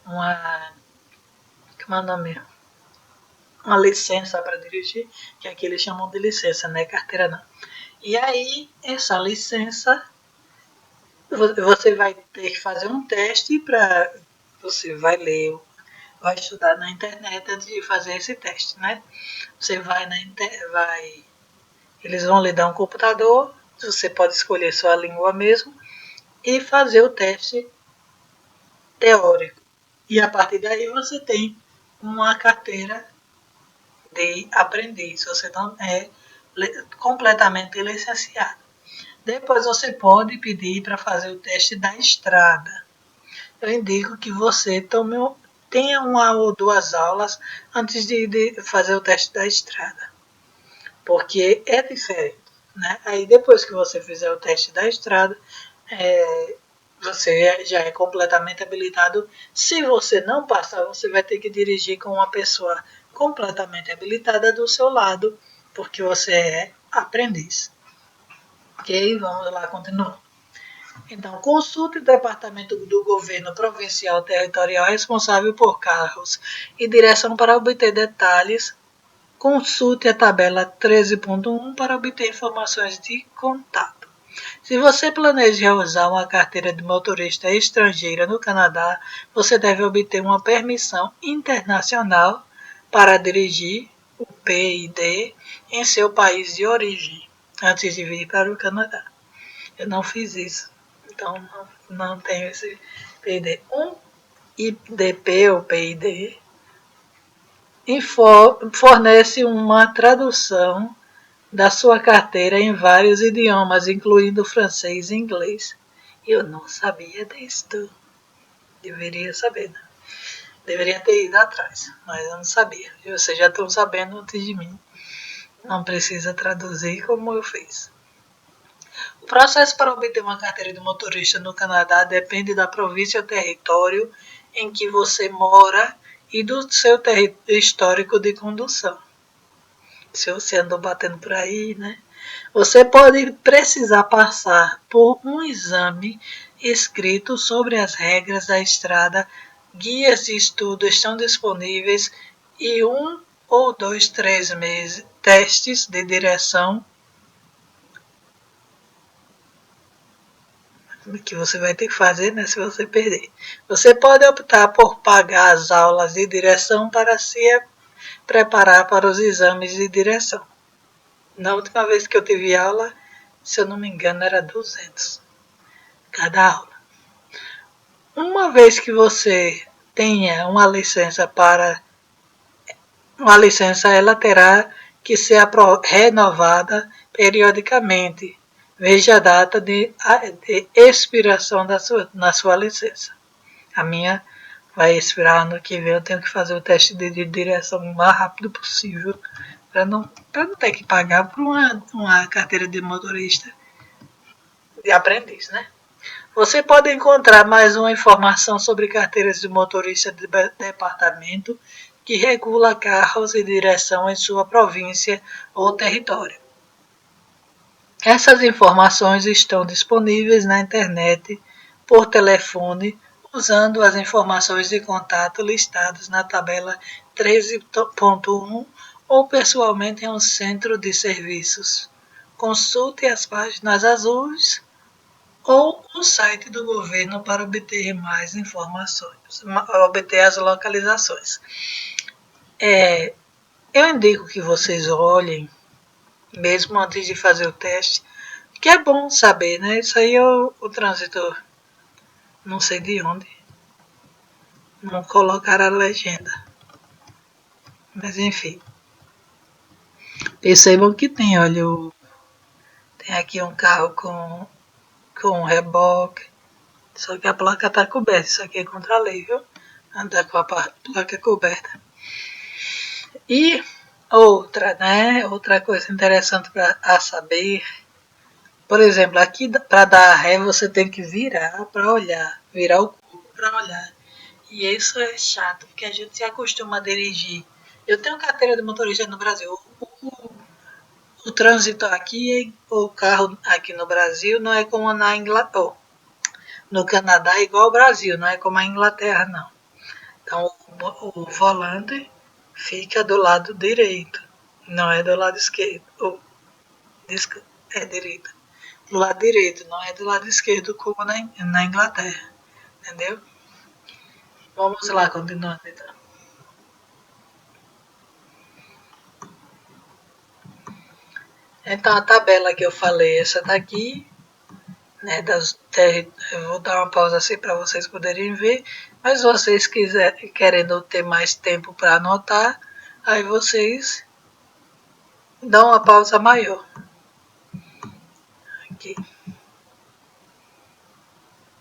Speaker 1: uma. Como é o nome? Uma licença para dirigir, que aqui eles chamam de licença, não é carteira não. E aí, essa licença, você vai ter que fazer um teste para. Você vai ler, vai estudar na internet antes de fazer esse teste, né? Você vai na internet, eles vão lhe dar um computador, você pode escolher sua língua mesmo e fazer o teste teórico. E a partir daí você tem uma carteira de aprendiz, você não é completamente licenciado. Depois você pode pedir para fazer o teste da estrada. Eu indico que você tenha uma ou duas aulas antes de fazer o teste da estrada, porque é diferente. Né? Aí depois que você fizer o teste da estrada, você já é completamente habilitado. Se você não passar, você vai ter que dirigir com uma pessoa completamente habilitada do seu lado, porque você é aprendiz. Ok, vamos lá, continuando. Então, consulte o departamento do governo provincial territorial responsável por carros e direção para obter detalhes. Consulte a tabela 13.1 para obter informações de contato. Se você planeja usar uma carteira de motorista estrangeira no Canadá, você deve obter uma permissão internacional para dirigir o PID em seu país de origem, antes de vir para o Canadá. Eu não fiz isso, então não tenho esse PID. Um IDP ou PID fornece uma tradução da sua carteira em vários idiomas, incluindo francês e inglês. Eu não sabia disto. Deveria saber, né? Deveria ter ido atrás, mas eu não sabia. E vocês já estão sabendo antes de mim. Não precisa traduzir como eu fiz. O processo para obter uma carteira de motorista no Canadá depende da província ou território em que você mora e do seu histórico de condução. Se você andou batendo por aí, né? Você pode precisar passar por um exame escrito sobre as regras da estrada. Guias de estudo estão disponíveis e 1 ou 2, 3 meses testes de direção. que você vai ter que fazer, né, se você perder. Você pode optar por pagar as aulas de direção para se preparar para os exames de direção. Na última vez que eu tive aula, se eu não me engano, era 200 cada aula. Uma vez que você tenha uma licença ela terá que ser renovada periodicamente. Veja a data de expiração na sua licença. A minha vai expirar ano que vem, eu tenho que fazer o teste de direção o mais rápido possível para não ter que pagar por uma carteira de motorista de aprendiz, né? Você pode encontrar mais uma informação sobre carteiras de motorista de departamento que regula carros e direção em sua província ou território. Essas informações estão disponíveis na internet, por telefone, usando as informações de contato listadas na tabela 13.1 ou pessoalmente em um centro de serviços. Consulte as páginas azuis ou o site do governo para obter mais informações, obter as localizações. Eu indico que vocês olhem, mesmo antes de fazer o teste, que é bom saber, né? Isso aí o trânsito, não sei de onde, não colocaram a legenda. Mas enfim, percebam que tem, olha, tem aqui um carro com reboque, só que a placa está coberta, isso aqui é contra a lei, viu? Andar com a placa coberta. E outra coisa interessante para saber, por exemplo, aqui para dar ré você tem que virar para olhar, virar o corpo para olhar. E isso é chato, porque a gente se acostuma a dirigir. Eu tenho carteira de motorista no Brasil. O trânsito aqui, o carro aqui no Brasil não é como na Inglaterra. No Canadá é igual ao Brasil, não é como a Inglaterra, não. Então o volante fica do lado direito, não é do lado esquerdo. É direito. Do lado direito, não é do lado esquerdo como na Inglaterra. Entendeu? Vamos lá, continuando então. Então a tabela que eu falei, essa daqui, né, eu vou dar uma pausa assim para vocês poderem ver, mas se vocês querendo ter mais tempo para anotar, aí vocês dão uma pausa maior. Aqui.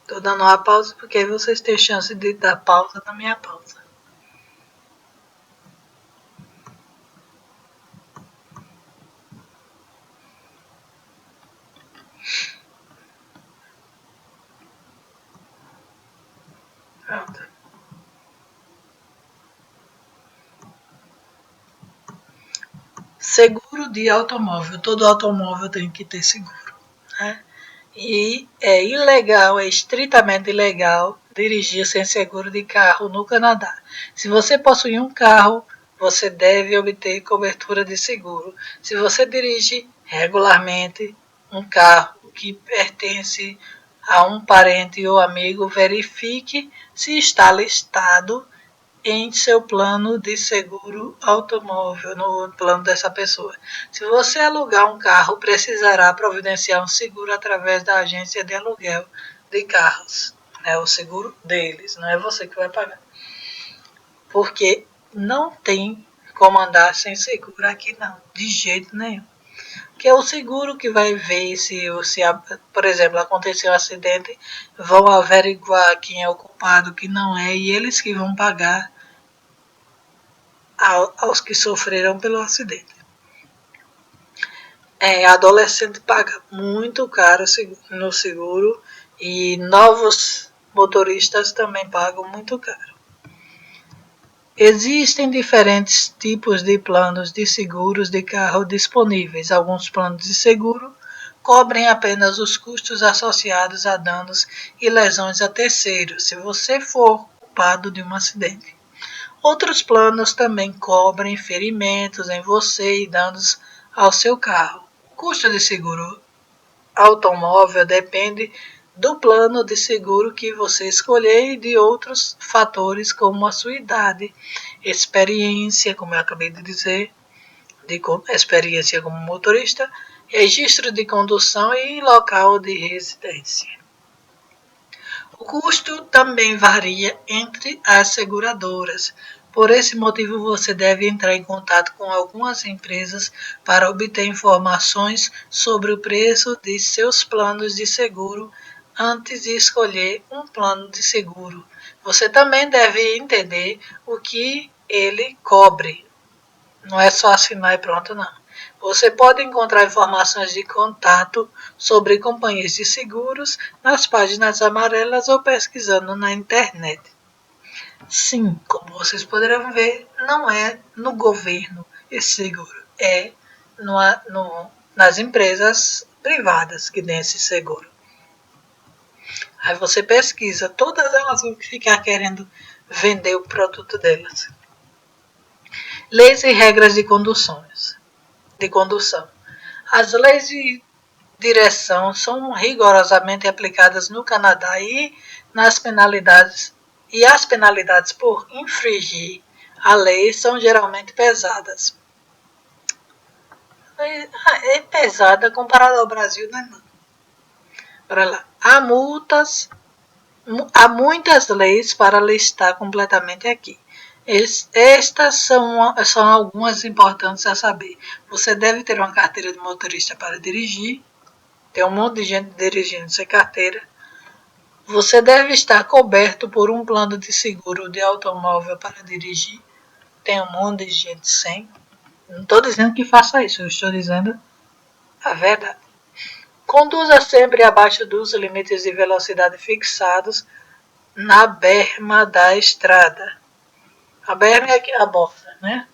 Speaker 1: Estou dando uma pausa porque aí vocês têm chance de dar pausa na minha pausa. Pronto. Seguro de automóvel. Todo automóvel tem que ter seguro, né? E é ilegal, é estritamente ilegal dirigir sem seguro de carro no Canadá. Se você possui um carro, você deve obter cobertura de seguro. Se você dirige regularmente um carro que pertence a um parente ou amigo, verifique se está listado em seu plano de seguro automóvel, no plano dessa pessoa. Se você alugar um carro, precisará providenciar um seguro através da agência de aluguel de carros. É o seguro deles, não é você que vai pagar. Porque não tem como andar sem seguro aqui não, de jeito nenhum. Que é o seguro que vai ver se por exemplo, aconteceu um acidente, vão averiguar quem é o culpado, quem não é, e eles que vão pagar aos que sofreram pelo acidente. Adolescente paga muito caro no seguro e novos motoristas também pagam muito caro. Existem diferentes tipos de planos de seguros de carro disponíveis. Alguns planos de seguro cobrem apenas os custos associados a danos e lesões a terceiros, se você for culpado de um acidente. Outros planos também cobrem ferimentos em você e danos ao seu carro. O custo de seguro automóvel depende do plano de seguro que você escolher e de outros fatores como a sua idade, experiência, como eu acabei de dizer, de experiência como motorista, registro de condução e local de residência. O custo também varia entre as seguradoras. Por esse motivo, você deve entrar em contato com algumas empresas para obter informações sobre o preço de seus planos de seguro antes de escolher um plano de seguro. Você também deve entender o que ele cobre. Não é só assinar e pronto, não. Você pode encontrar informações de contato sobre companhias de seguros nas páginas amarelas ou pesquisando na internet. Sim, como vocês poderão ver, não é no governo esse seguro, é nas empresas privadas que tem esse seguro. Aí você pesquisa, todas elas vão ficar querendo vender o produto delas. Leis e regras de condução. As leis de direção são rigorosamente aplicadas no Canadá e as penalidades por infringir a lei são geralmente pesadas. É pesada comparada ao Brasil, né? Para lá. Há muitas leis para listar completamente aqui. Estas são algumas importantes a saber. Você deve ter uma carteira de motorista para dirigir. Tem um monte de gente dirigindo sem carteira. Você deve estar coberto por um plano de seguro de automóvel para dirigir. Tem um monte de gente sem. Não estou dizendo que faça isso, eu estou dizendo a verdade. Conduza sempre abaixo dos limites de velocidade fixados na berma da estrada. A berma é a borda, né?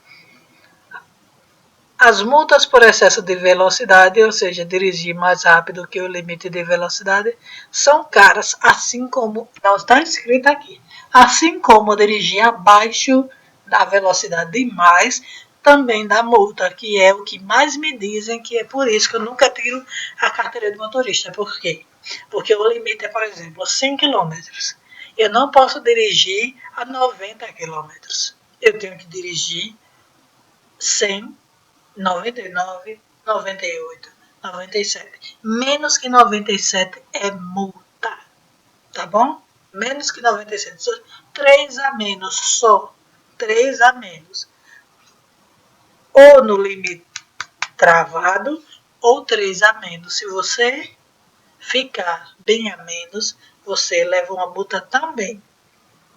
Speaker 1: As multas por excesso de velocidade, ou seja, dirigir mais rápido que o limite de velocidade, são caras, assim como, não está escrito aqui, assim como dirigir abaixo da velocidade demais, também dá multa, que é o que mais me dizem, que é por isso que eu nunca tiro a carteira de motorista. Por quê? Porque o limite é, por exemplo, 100 km. Eu não posso dirigir a 90 km. Eu tenho que dirigir 100, 99, 98, 97. Menos que 97 é multa, tá bom? Menos que 97. 3 a menos só. 3 a menos. Ou no limite travado, ou 3 a menos. Se você ficar bem a menos, você leva uma multa também.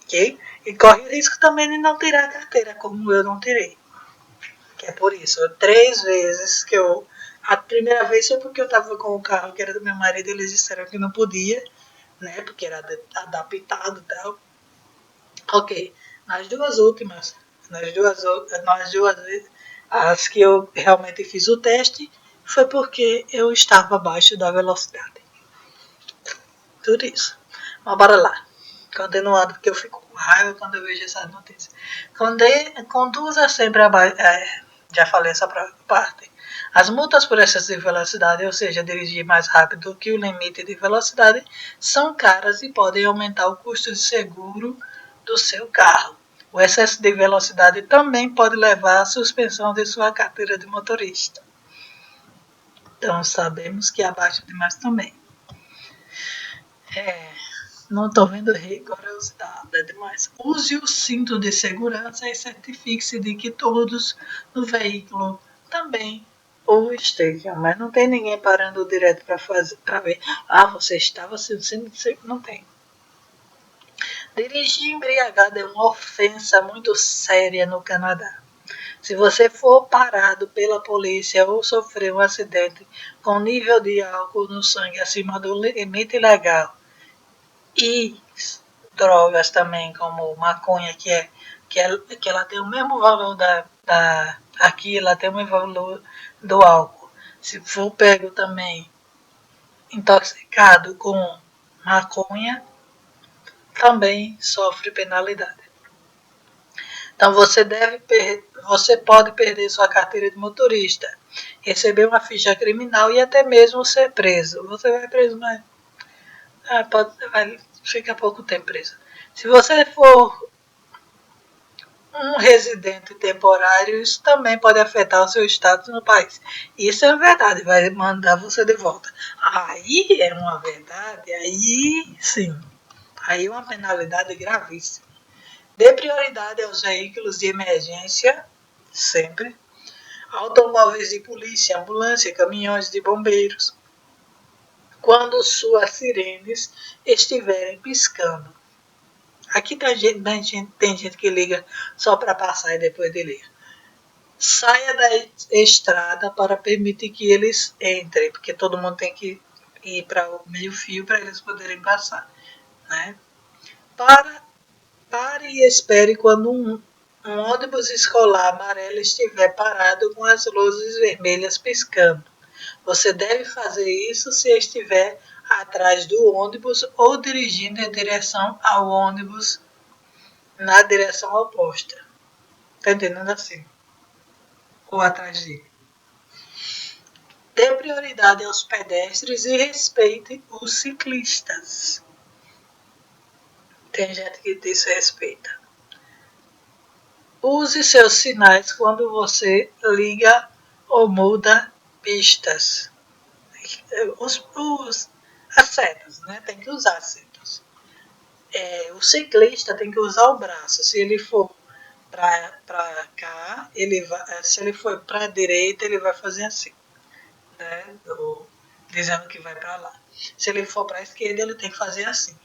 Speaker 1: Ok? E corre o risco também de não tirar a carteira, como eu não tirei. Que é por isso, 3 vezes que eu... A primeira vez foi porque eu estava com o carro que era do meu marido, eles disseram que não podia, né? Porque era adaptado e tal. Ok, nas duas últimas, nas duas vezes, as que eu realmente fiz o teste, foi porque eu estava abaixo da velocidade. Tudo isso. Mas bora lá. Continuando, porque eu fico com raiva quando eu vejo essa notícia. Conduza sempre abaixo... já falei essa parte. As multas por excesso de velocidade, ou seja, dirigir mais rápido que o limite de velocidade, são caras e podem aumentar o custo de seguro do seu carro. O excesso de velocidade também pode levar à suspensão de sua carteira de motorista. Então, sabemos que abaixo demais também. Não estou vendo rigorosidade demais. Use o cinto de segurança e certifique-se de que todos no veículo também o estejam. Mas não tem ninguém parando direto para ver. Você estava sem cinto de segurança. Não tem. Dirigir embriagado é uma ofensa muito séria no Canadá. Se você for parado pela polícia ou sofrer um acidente com nível de álcool no sangue acima do limite legal, e drogas também, como maconha, que ela tem o mesmo valor aqui ela tem o mesmo valor do álcool. Se for pego também intoxicado com maconha, também sofre penalidade. Então você pode perder sua carteira de motorista, receber uma ficha criminal e até mesmo ser preso. Você vai preso, mas fica pouco tempo preso. Se você for um residente temporário, isso também pode afetar o seu status no país. Isso é verdade, vai mandar você de volta. Aí é uma verdade, aí sim. Aí é uma penalidade gravíssima. Dê prioridade aos veículos de emergência, sempre. Automóveis de polícia, ambulância, caminhões de bombeiros. Quando suas sirenes estiverem piscando. Aqui tem gente que liga só para passar e depois desliga. Saia da estrada para permitir que eles entrem, porque todo mundo tem que ir para o meio fio para eles poderem passar. Né? Pare e espere quando um ônibus escolar amarelo estiver parado com as luzes vermelhas piscando. Você deve fazer isso se estiver atrás do ônibus ou dirigindo em direção ao ônibus na direção oposta. Tá entendendo assim? Ou atrás dele. Dê prioridade aos pedestres e respeite os ciclistas. Tem gente que desrespeita. Use seus sinais quando você liga ou muda pistas. As setas, né? Tem que usar as setas. O ciclista tem que usar o braço. Se ele for para cá, se ele for para a direita, ele vai fazer assim, né? Dizendo que vai para lá. Se ele for para a esquerda, ele tem que fazer assim.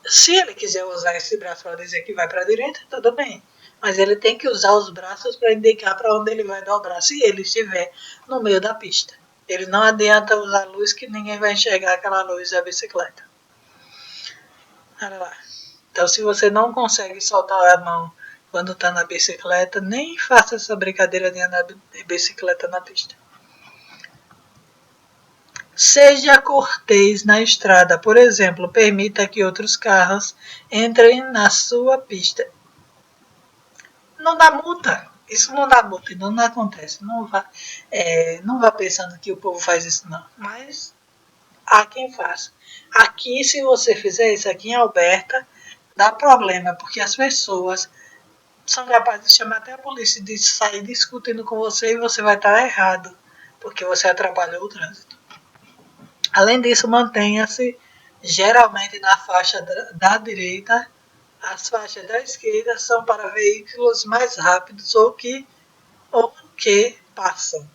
Speaker 1: Se ele quiser usar esse braço para dizer que vai para a direita, tudo bem. Mas ele tem que usar os braços para indicar para onde ele vai dar o braço se ele estiver no meio da pista. Ele não adianta usar luz que ninguém vai enxergar aquela luz da bicicleta. Olha lá. Então, se você não consegue soltar a mão quando está na bicicleta, nem faça essa brincadeira de andar de bicicleta na pista. Seja cortês na estrada, por exemplo, permita que outros carros entrem na sua pista. Não dá multa, isso não dá multa, não acontece. Não vá pensando que o povo faz isso, não. Mas há quem faça. Aqui, se você fizer isso aqui em Alberta, dá problema, porque as pessoas são capazes de chamar até a polícia de sair discutindo com você e você vai estar errado, porque você atrapalhou o trânsito. Além disso, mantenha-se geralmente na faixa da direita. As faixas da esquerda são para veículos mais rápidos ou que passam.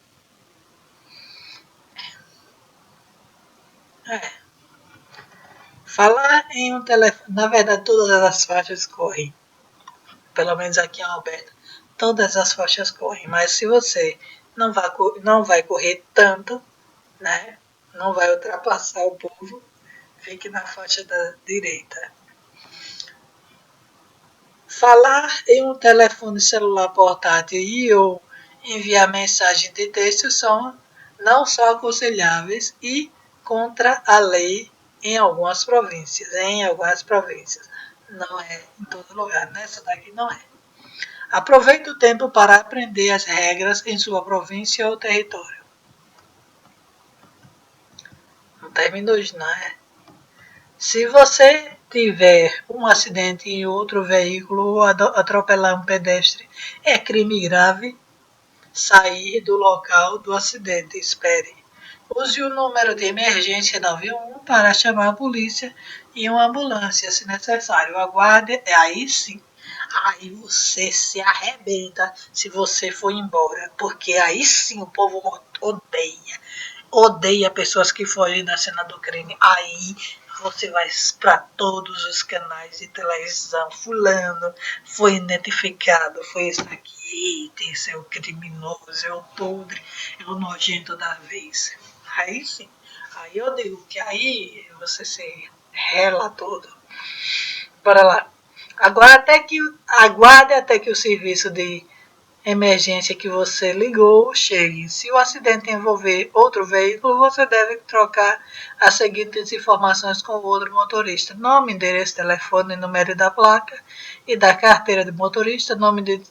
Speaker 1: Falar em um telefone. Na verdade, todas as faixas correm. Pelo menos aqui em Alberta, todas as faixas correm. Mas se você não vai correr tanto, né? Não vai ultrapassar o povo, fique na faixa da direita. Falar em um telefone celular portátil e ou enviar mensagem de texto não são aconselháveis e contra a lei em algumas províncias. Não é em todo lugar. Nessa daqui não é. Aproveite o tempo para aprender as regras em sua província ou território. Não terminou hoje, não é? Se você tiver um acidente em outro veículo ou atropelar um pedestre, é crime grave sair do local do acidente. Espere. Use o número de emergência 91 para chamar a polícia e uma ambulância, se necessário. Aguarde, aí sim. Aí você se arrebenta se você for embora, porque aí sim o povo odeia pessoas que fogem da cena do crime. Aí você vai para todos os canais de televisão. Fulano foi identificado, foi isso aqui. Esse é o criminoso, é o podre, é o nojento da vez. Aí sim. Aí eu digo que aí você se rela todo. Bora lá. Aguarde até que o serviço de emergência que você ligou chegue. Se o acidente envolver outro veículo, você deve trocar as seguintes informações com o outro motorista: nome, endereço, telefone, número da placa e da carteira de motorista, nome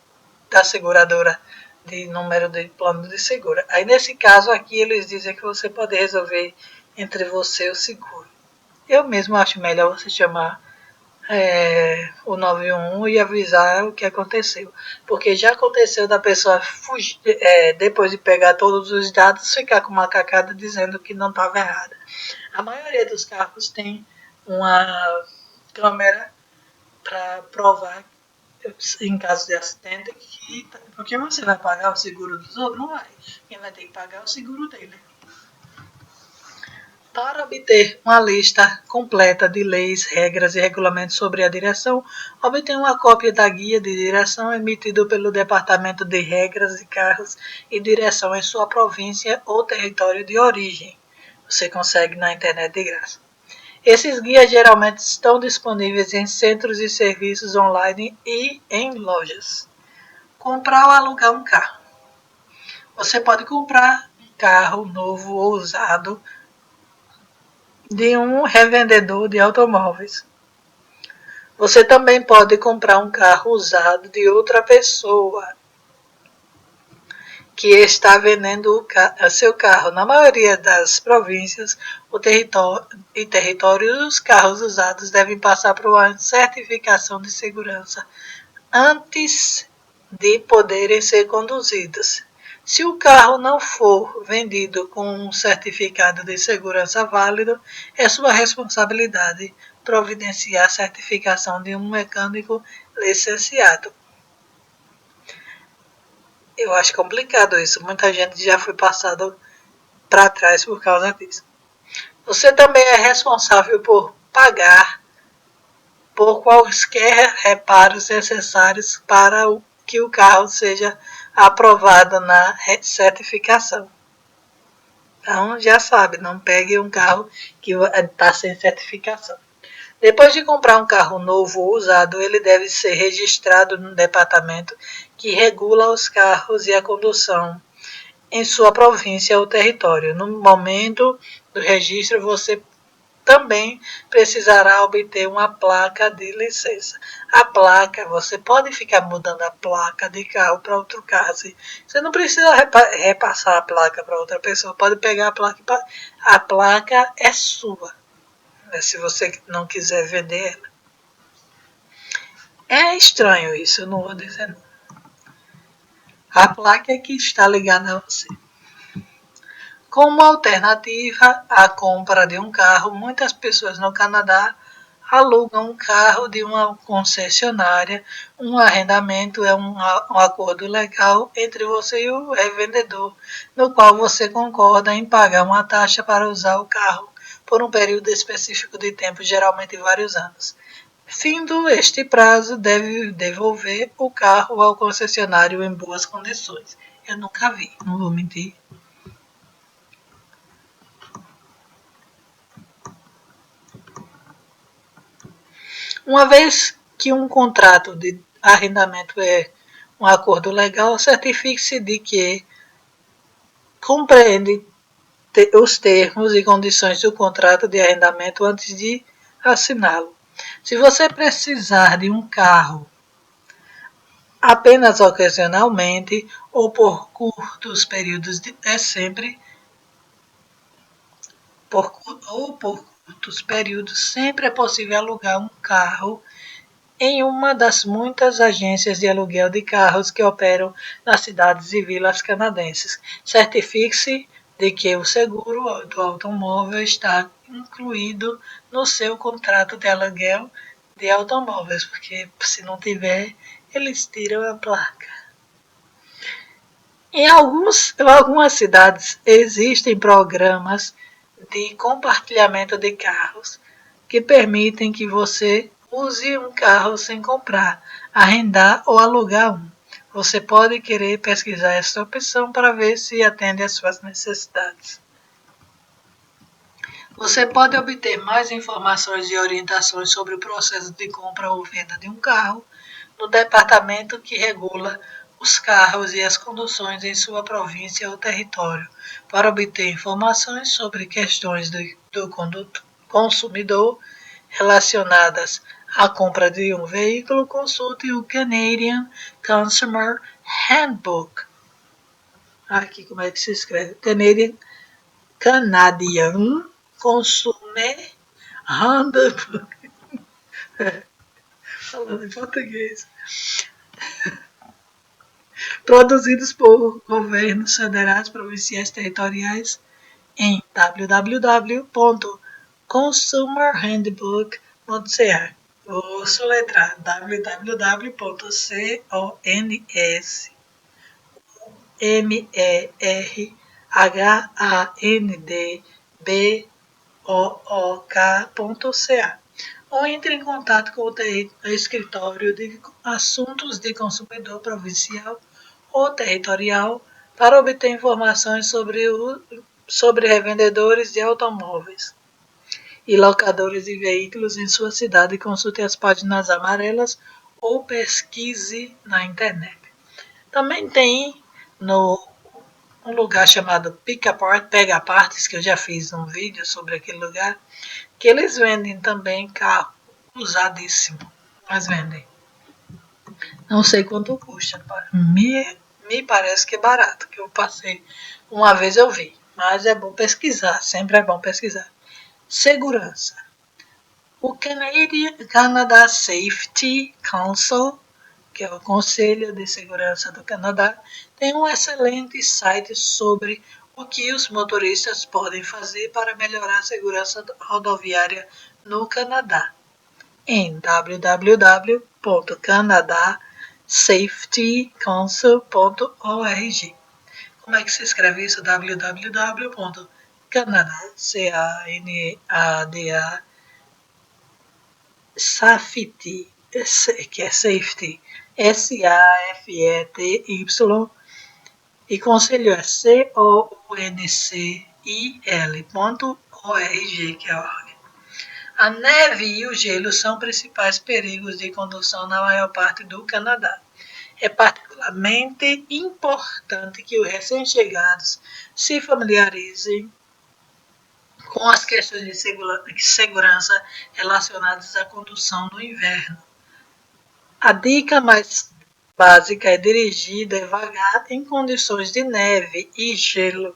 Speaker 1: da seguradora, de número de plano de seguro. Aí nesse caso aqui eles dizem que você pode resolver entre você e o seguro. Eu mesmo acho melhor você chamar o 911 e avisar o que aconteceu. Porque já aconteceu da pessoa fugir, depois de pegar todos os dados, ficar com uma cacada dizendo que não estava errada. A maioria dos carros tem uma câmera para provar, em caso de acidente, que. Porque você vai pagar o seguro dos outros? Não vai. Quem vai ter que pagar é o seguro dele. Para obter uma lista completa de leis, regras e regulamentos sobre a direção, obtenha uma cópia da guia de direção emitido pelo Departamento de Regras de Carros e Direção em sua província ou território de origem. Você consegue na internet de graça. Esses guias geralmente estão disponíveis em centros de serviços online e em lojas. Comprar ou alugar um carro. Você pode comprar um carro novo ou usado de um revendedor de automóveis. Você também pode comprar um carro usado de outra pessoa que está vendendo seu carro. Na maioria das províncias e territórios, os carros usados devem passar por uma certificação de segurança antes de poderem ser conduzidos. Se o carro não for vendido com um certificado de segurança válido, é sua responsabilidade providenciar a certificação de um mecânico licenciado. Eu acho complicado isso. Muita gente já foi passado para trás por causa disso. Você também é responsável por pagar por quaisquer reparos necessários para que o carro seja aprovado na certificação. Então já sabe, não pegue um carro que está sem certificação. Depois de comprar um carro novo ou usado, ele deve ser registrado no departamento que regula os carros e a condução em sua província ou território. No momento do registro, você também precisará obter uma placa de licença. A placa, você pode ficar mudando a placa de carro para outro carro. Você não precisa repassar a placa para outra pessoa, pode pegar a placa. A placa é sua, se você não quiser vender ela. É estranho isso, eu não vou dizer não. A placa é que está ligada a você. Como alternativa à compra de um carro, muitas pessoas no Canadá alugam um carro de uma concessionária. Um arrendamento é um acordo legal entre você e o revendedor, no qual você concorda em pagar uma taxa para usar o carro por um período específico de tempo, geralmente vários anos. Findo este prazo, deve devolver o carro ao concessionário em boas condições. Eu nunca vi, não vou mentir. Uma vez que um contrato de arrendamento é um acordo legal, certifique-se de que compreende os termos e condições do contrato de arrendamento antes de assiná-lo. Se você precisar de um carro apenas ocasionalmente ou por curtos períodos, é sempre por curtos períodos, sempre é possível alugar um carro em uma das muitas agências de aluguel de carros que operam nas cidades e vilas canadenses. Certifique-se de que o seguro do automóvel está incluído no seu contrato de aluguel de automóveis, porque se não tiver, eles tiram a placa. Em algumas cidades existem programas de compartilhamento de carros que permitem que você use um carro sem comprar, arrendar ou alugar um. Você pode querer pesquisar essa opção para ver se atende às suas necessidades. Você pode obter mais informações e orientações sobre o processo de compra ou venda de um carro no departamento que regula os carros e as conduções em sua província ou território. Para obter informações sobre questões do consumidor relacionadas à compra de um veículo, consulte o Canadian Consumer Handbook. Aqui como é que se escreve? Canadian Consumer Handbook. Falando em português. Produzidos por governos federais, provinciais, territoriais em www.consumerhandbook.ca. Vou soletrar www.consumerhandbook.ca ou entre em contato com o escritório de assuntos de consumidor provincial ou territorial para obter informações sobre revendedores de automóveis e locadores de veículos em sua cidade. Consulte as páginas amarelas ou pesquise na internet. Também tem um lugar chamado Pega Partes, que eu já fiz um vídeo sobre aquele lugar, que eles vendem também carro usadíssimo, mas vendem. Não sei quanto custa, me parece que é barato, que eu passei uma vez eu vi, mas é bom pesquisar, sempre é bom pesquisar. Segurança. O Canada Safety Council, que é o Conselho de Segurança do Canadá, tem um excelente site sobre o que os motoristas podem fazer para melhorar a segurança rodoviária no Canadá, em www.canadasafetycouncil.org. Como é que se escreve isso? www.canada, C-A-N-A-D-A, Safety, que é safety, S-A-F-E-T-Y, e conselho é CONCIL.org, que é a ordem. A neve e o gelo são principais perigos de condução na maior parte do Canadá. É particularmente importante que os recém-chegados se familiarizem com as questões de segurança relacionadas à condução no inverno. A dica mais básica é dirigir devagar em condições de neve e gelo.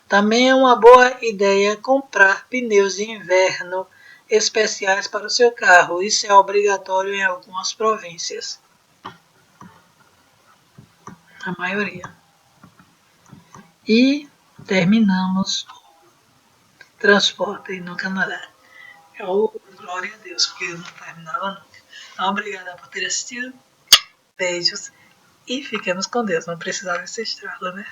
Speaker 1: Também é uma boa ideia comprar pneus de inverno especiais para o seu carro. Isso é obrigatório em algumas províncias. A maioria. E terminamos o transporte no Canadá. Glória a Deus, porque eu não terminava nunca. Então, obrigada por ter assistido. Beijos e fiquemos com Deus. Não precisava ser estrela, né?